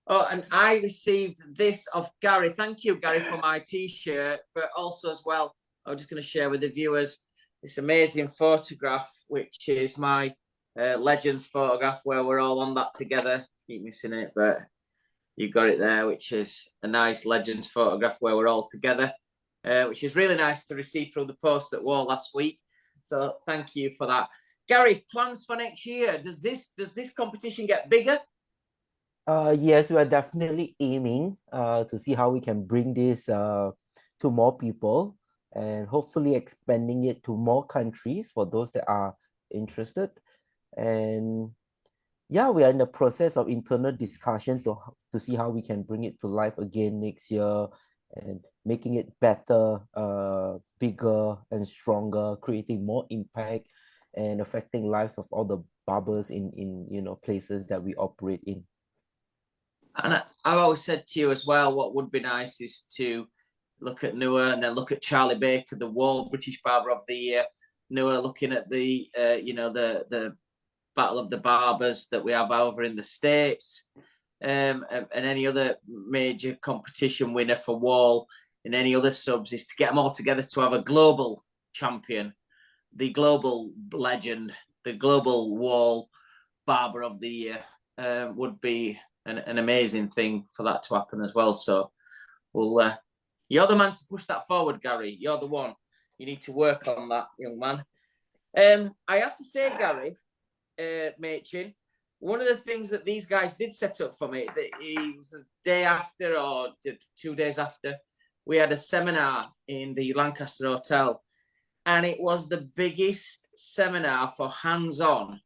Oh, and I received this of Gary. Thank you, Gary, for my T-shirt, but also as well, I'm just going to share with the viewers this amazing photograph, which is my Legends photograph, where we're all on that together. Keep missing it, but You got it there, which is a nice Legends photograph where we're all together, which is really nice to receive through the post at Wahl last week. So thank you for that. Gary, plans for next year? Does this competition get bigger?
Yes, we are definitely aiming to see how we can bring this to more people and hopefully expanding it to more countries for those that are interested. And yeah, we are in the process of internal discussion to see how we can bring it to life again next year and making it better, bigger and stronger, creating more impact and affecting lives of all the barbers in places that we operate in.
And I've always said to you as well, what would be nice is to look at Noor and then look at Charlie Baker, the Wahl British Barber of the Year. Noor looking at the the Battle of the Barbers that we have over in the States, and any other major competition winner for Wahl and any other subs, is to get them all together to have a global champion, the global legend, the global Wahl Barber of the Year. Would be an amazing thing for that to happen as well. So you're the man to push that forward, Gary. You're the one. You need to work on that, young man. I have to say, Gary, Machin, one of the things that these guys did set up for me, that it was a day after or 2 days after, we had a seminar in the Lancaster Hotel, and it was the biggest seminar for hands-on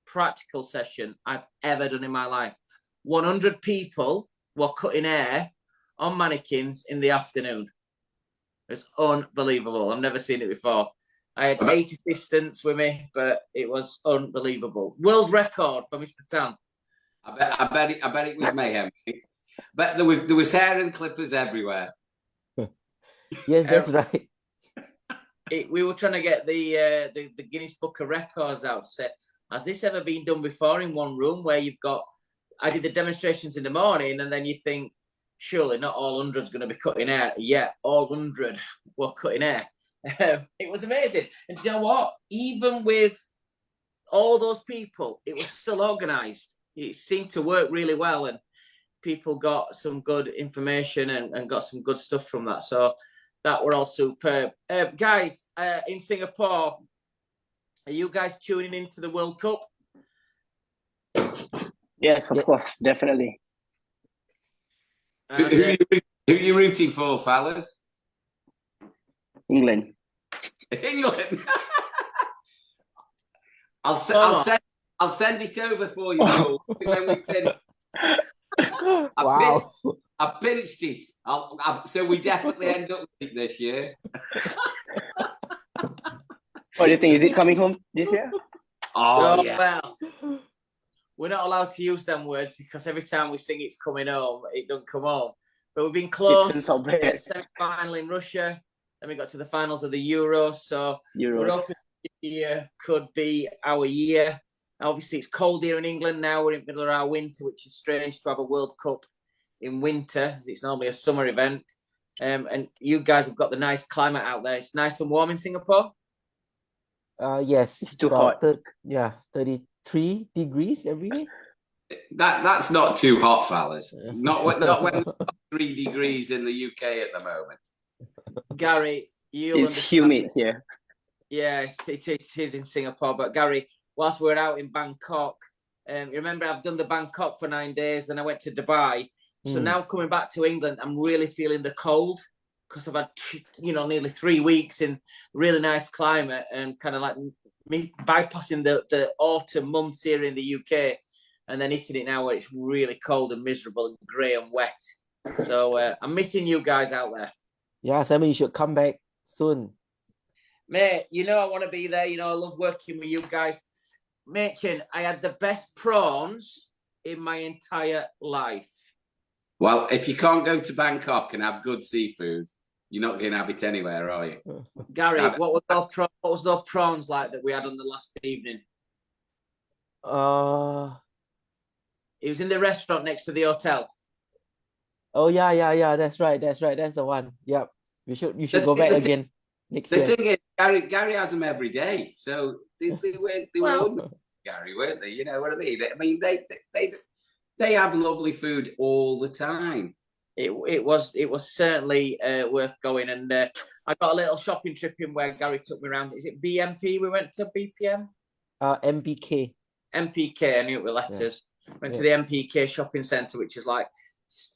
practical session I've ever done in my life. 100 people were cutting hair on mannequins in the afternoon. It's unbelievable. I've never seen it before. I had 8 assistants with me, but it was unbelievable. World record for Mr. Tan.
I bet it was mayhem. But there was hair and clippers everywhere.
Yes, that's right.
We were trying to get the Guinness Book of Records out. Say, has this ever been done before in one room where you've got? I did the demonstrations in the morning, and then you think, surely not all 100's going to be cutting hair. Yeah, all 100 were cutting hair. It was amazing. And you know what? Even with all those people, it was still organised. It seemed to work really well, and people got some good information and got some good stuff from that. So that were all superb. Guys, in Singapore, are you guys tuning into the World Cup?
Yes, of course, definitely.
Who are you rooting for, fellas?
England.
England. I'll send it over for you when we finish.
Wow.
I pinched it. So we definitely end up with it this year.
What do you think? Is it coming home this year?
Oh,
yeah.
Well, we're not allowed to use them words because every time we sing it's coming home, it doesn't come home. But we've been close. Semi-final in Russia. Then we got to the finals of the Euros. So we're hoping this year could be our year. Obviously, it's cold here in England now. We're in the middle of our winter, which is strange to have a World Cup in winter, as it's normally a summer event. And you guys have got the nice climate out there. It's nice and warm in Singapore.
Yes,
it's too hot.
33 degrees every day.
That's not too hot, fellas. Not when we've got 3 degrees in the UK at the moment.
Gary, you'll
it's humid here.
Yeah, it is in Singapore. But Gary, whilst we're out in Bangkok, you remember I've done the Bangkok for 9 days, then I went to Dubai. So now coming back to England, I'm really feeling the cold because I've had, nearly 3 weeks in really nice climate and kind of like me bypassing the autumn months here in the UK and then hitting it now where it's really cold and miserable and grey and wet. So I'm missing you guys out there.
Yeah, Simon, you should come back soon.
Mate, I want to be there. I love working with you guys. Machin, I had the best prawns in my entire life.
Well, if you can't go to Bangkok and have good seafood, you're not going to have it anywhere, are you?
Gary, what was those prawns like that we had on the last evening? It was in the restaurant next to the hotel.
Oh yeah. That's right. That's the one. Yep. You should go back again next year.
The thing is, Gary has them every day, so they were Gary, weren't they? You know what I mean? They have lovely food all the time.
It was certainly worth going, and I got a little shopping trip in where Gary took me around. Is it BMP? We went to BPM.
MBK.
MPK. I knew it with letters. Went to the MPK shopping centre, which is like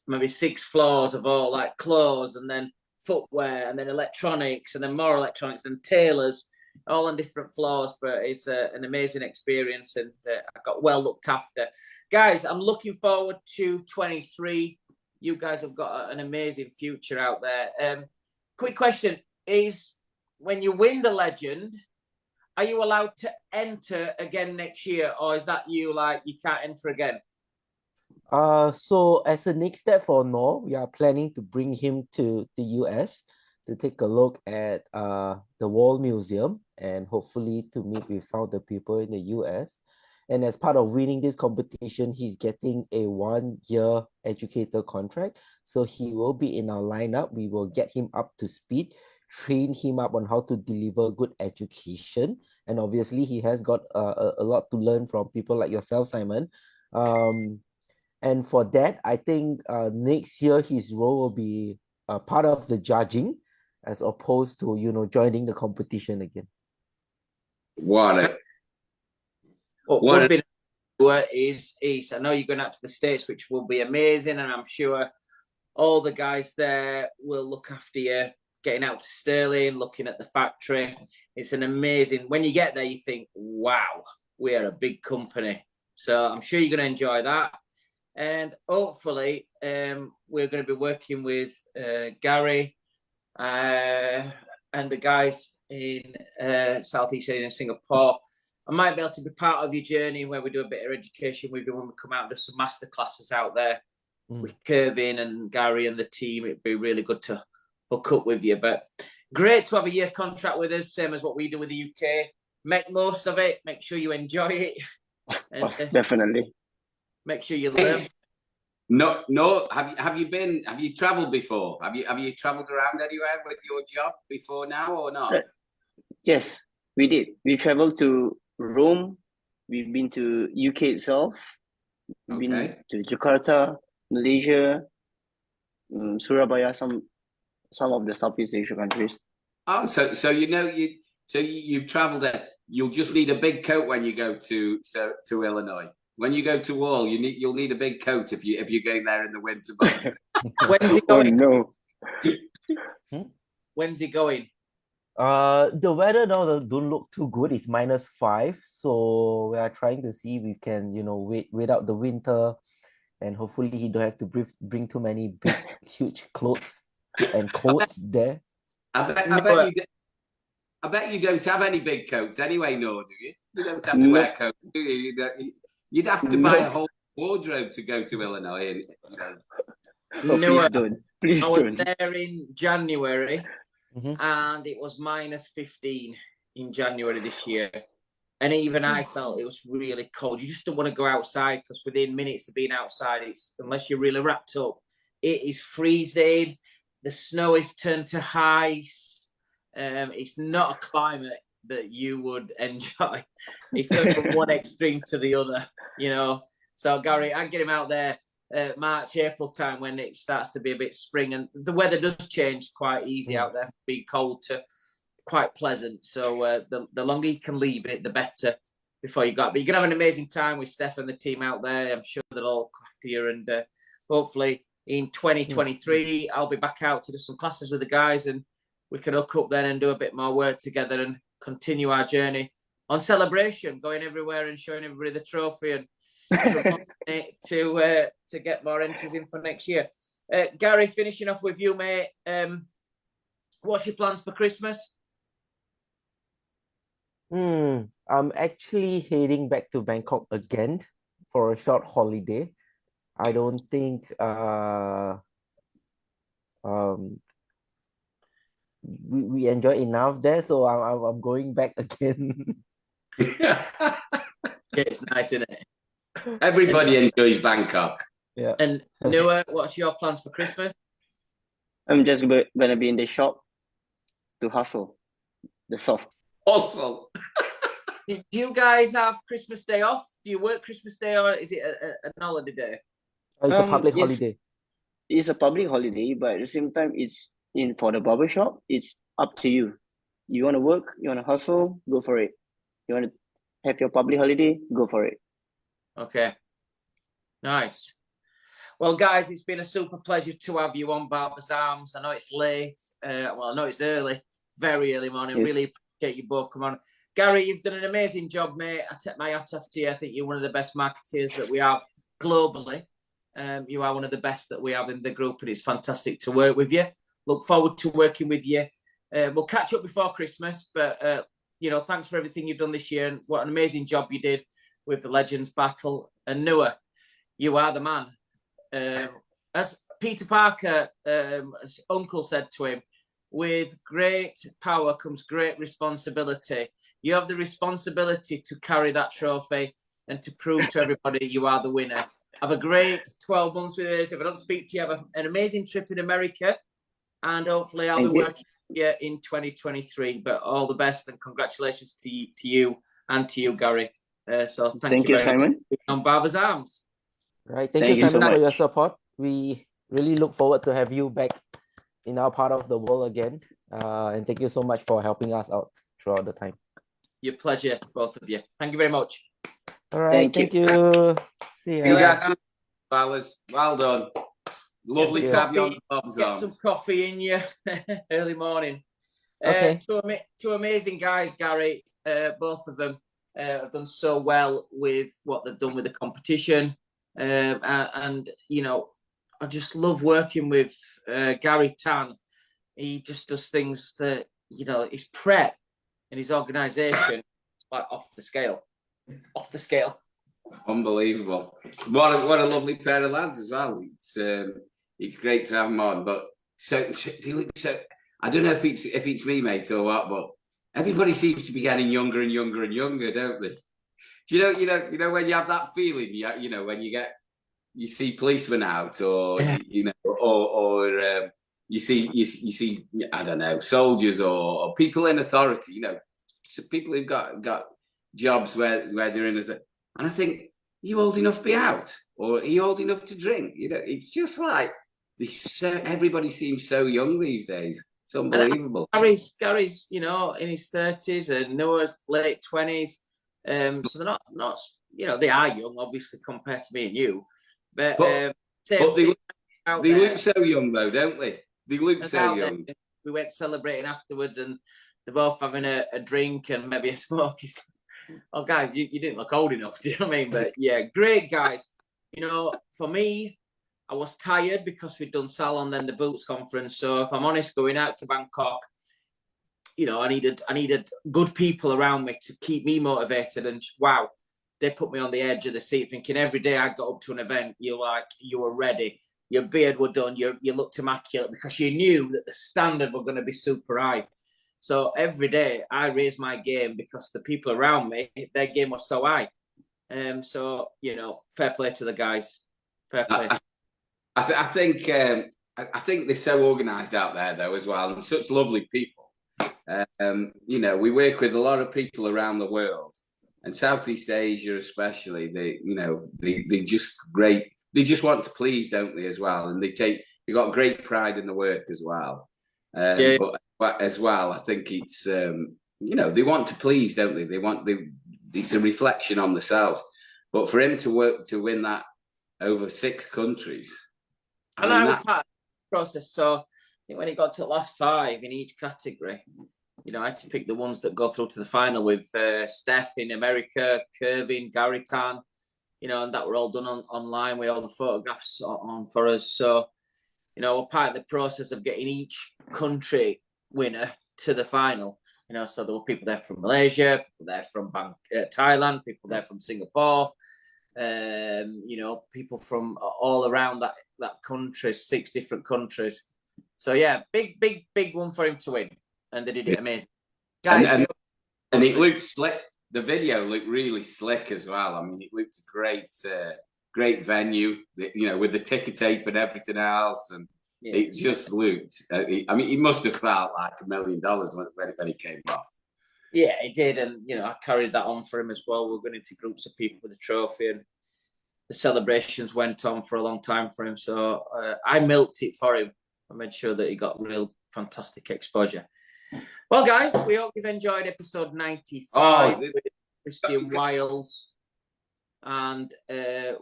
maybe 6 floors of all like clothes, and then footwear, and then electronics, and then more electronics, and tailors, all on different floors. But it's an amazing experience, and I got well looked after. Guys, I'm looking forward to 23. You guys have got an amazing future out there. Quick question is, when you win the Legend, are you allowed to enter again next year, or is that you like you can't enter again?
So as a next step for Noor, we are planning to bring him to the US to take a look at the Wahl Museum and hopefully to meet with some of the people in the US. And as part of winning this competition, he's getting a 1-year educator contract. So he will be in our lineup. We will get him up to speed, train him up on how to deliver good education. And obviously, he has got a lot to learn from people like yourself, Simon. And for that, I think next year, his role will be part of the judging as opposed to, joining the competition again.
What
is I know you're going out to the States, which will be amazing, and I'm sure all the guys there will look after you, getting out to Stirling, looking at the factory. It's an amazing, when you get there, you think, wow, we are a big company. So I'm sure you're going to enjoy that. And hopefully we're going to be working with Gary and the guys in Southeast Asia and Singapore. I might be able to be part of your journey where we do a bit of education with you when we come out and do some master classes out there with Kervin and Gary and the team. It'd be really good to hook up with you. But great to have a year contract with us, same as what we do with the UK. Make most of it. Make sure you enjoy it. And,
definitely.
Make sure you learn.
No. Have you travelled before? Have you travelled around anywhere with your job before now or not?
Yes, we did. We traveled to Rome. We've been to UK itself. We've been to Jakarta, Malaysia, Surabaya, some of the Southeast Asia countries.
Oh, so you've travelled there. You'll just need a big coat when you go to Illinois. When you go to Wahl, you'll need a big coat if you're going there in the winter months.
When's he going?
Oh, no.
When's he going?
The weather now don't look too good. It's -5, so we are trying to see if we can, wait out the winter, and hopefully he don't have to bring too many big, huge clothes and coats there.
I bet you don't have any big coats anyway, Noor, do you? You don't have to wear coats, do you? You'd have to buy a whole wardrobe to go to Illinois.
No,
please
I was
don't.
there in January, and it was -15 in January this year. And even I felt it was really cold. You just don't want to go outside because within minutes of being outside, unless you're really wrapped up, it is freezing. The snow is turned to ice. It's not a climate that you would enjoy. It's going from one extreme to the other, So Gary, I'd get him out there March, April time when it starts to be a bit spring, and the weather does change quite easy out there, from being cold to quite pleasant. So the longer you can leave it, the better before you got. But you're gonna have an amazing time with Steph and the team out there. I'm sure they'll all look after you, and hopefully in 2023 I'll be back out to do some classes with the guys, and we can hook up then and do a bit more work together and continue our journey on Celebration, going everywhere and showing everybody the trophy and to get more entries in for next year. Gary, finishing off with you, mate. What's your plans for Christmas?
I'm actually heading back to Bangkok again for a short holiday. I don't think we enjoy enough there, so I'm going back again.
It's nice, isn't it?
Everybody enjoys Bangkok.
Yeah.
And Noor, what's your plans for Christmas?
I'm just gonna be in the shop to hustle the soft.
Hustle.
Do you guys have Christmas Day off? Do you work Christmas Day, or is it an holiday day?
It's a public
Yes,
holiday.
it's a public holiday, but at the same time, it's in for the barber shop. It's up to you. You want to work, you want to hustle, go for it. You want to have your public holiday, go for it.
Okay. Nice. Well, guys, it's been a super pleasure to have you on Barbers Arms. I know it's late. Well, I know it's early, very early morning.
Yes.
Really appreciate you both coming on. Gary, you've done an amazing job, mate. I take my hat off to you. I think you're one of the best marketeers that we have globally. You are one of the best that we have in the group, and it's fantastic to work with you. Look forward to working with you. We'll catch up before Christmas, but you know, thanks for everything you've done this year, and what an amazing job you did with the Legends Battle. And Noor, you are the man. As Peter Parker's uncle said to him, with great power comes great responsibility. You have the responsibility to carry that trophy and to prove to everybody you are the winner. Have a great 12 months with us. If I don't speak to you, have an amazing trip in America, and hopefully I'll be working with you in 2023. But all the best and congratulations to you and to you, Gary. So thank you very
Simon.
much for being on Barbers Arms.
Right. Thank
Thank
you,
you so
Simon, for
much.
your support. We really look forward to have you back in our part of the world again. And thank you so much for helping us out throughout the time.
Your pleasure, both of you. Thank you very much.
All right.
Thank
Thank you. See you.
Congratulations, fellas. Well done. Lovely
Yes,
to have you on Barbers
Get some
Arms.
coffee in you early morning.
Okay.
Two amazing guys, Gary. Both of them have done so well with what they've done with the competition. And you know, I just love working with Gary Tan. He just does things that, you know, his prep and his organisation like off the scale.
Unbelievable. What a lovely pair of lads as well. It's great to have them on. But so I don't know if it's me, mate, or what, but everybody seems to be getting younger and younger and younger, don't they? Do you know when you have that feeling, you know, when you see policemen out, or you know, or you see I don't know, soldiers or people in authority, you know, people who've got jobs where they're in and I think, are you old enough to be out, or are you old enough to drink? You know, it's just like everybody seems so young these days. It's unbelievable.
Gary's, you know, in his 30s, and Noah's late 20s. So they're not, you know, they are young, obviously, compared to me and you. But
they look so young, though, don't they? They look so young.
We went celebrating afterwards, and they're both having a drink and maybe a smoke. Oh, guys, you didn't look old enough, do you know what I mean? But yeah, great guys. You know, for me, I was tired because we'd done Salon, then the Boots conference. So if I'm honest, going out to Bangkok, you know, I needed good people around me to keep me motivated. And wow, they put me on the edge of the seat, thinking every day I got up to an event, you were ready. Your beard were done. You looked immaculate because you knew that the standard were going to be super high. So every day I raised my game because the people around me, their game was so high. So, you know, fair play to the guys. Fair play.
I think they're so organised out there, though, as well, and such lovely people. You know, we work with a lot of people around the world, and Southeast Asia especially. They just great. They just want to please, don't they, as well? And they got great pride in the work as well. But as well, I think it's you know, they want to please, don't they? It's a reflection on themselves. But for him to win that over 6 countries,
I mean, that's part of the process. So I think when he got to the last 5 in each category, you know, I had to pick the ones that go through to the final with Steph in America, Kervin, Gary Tan, you know, and that were all done online with all the photographs on for us. So, you know, we're part of the process of getting each country winner to the final. You know, so there were people there from Malaysia, people there from Thailand, people there from Singapore, you know, people from all around that country, 6 different countries. So yeah, big one for him to win, and they did it amazing. Guys,
and it looked slick. The video looked really slick as well. I mean, it looked a great venue, you know, with the ticker tape and everything else, and it just looked. I mean, he must have felt like $1 million when he came off.
Yeah, he did, and you know, I carried that on for him as well. We're going into groups of people with a trophy, and the celebrations went on for a long time for him. So I milked it for him. I made sure that he got real fantastic exposure. Well, guys, we hope you've enjoyed episode 95 with Christian Wiles. And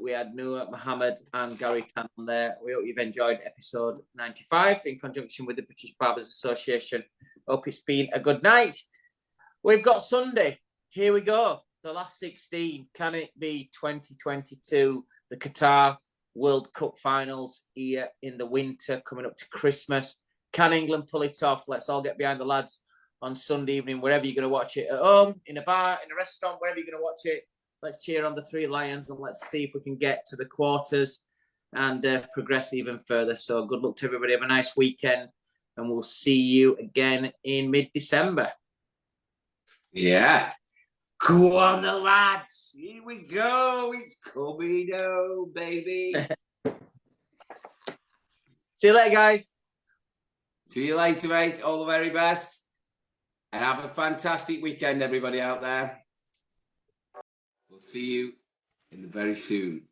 we had Noor, Mohammed and Gary Tan on there. We hope you've enjoyed episode 95 in conjunction with the British Barbers Association. Hope it's been a good night. We've got Sunday. Here we go. The last 16. Can it be 2022? The Qatar World Cup finals here in the winter, coming up to Christmas. Can England pull it off? Let's all get behind the lads on Sunday evening, wherever you're going to watch it. At home, in a bar, in a restaurant, wherever you're going to watch it. Let's cheer on the Three Lions and let's see if we can get to the quarters and progress even further. So good luck to everybody. Have a nice weekend and we'll see you again in mid-December.
Yeah. Go on, the lads. Here we go. It's coming home, baby.
See you later, guys.
See you later, mate. All the very best. And have a fantastic weekend, everybody out there. We'll see you in the very soon.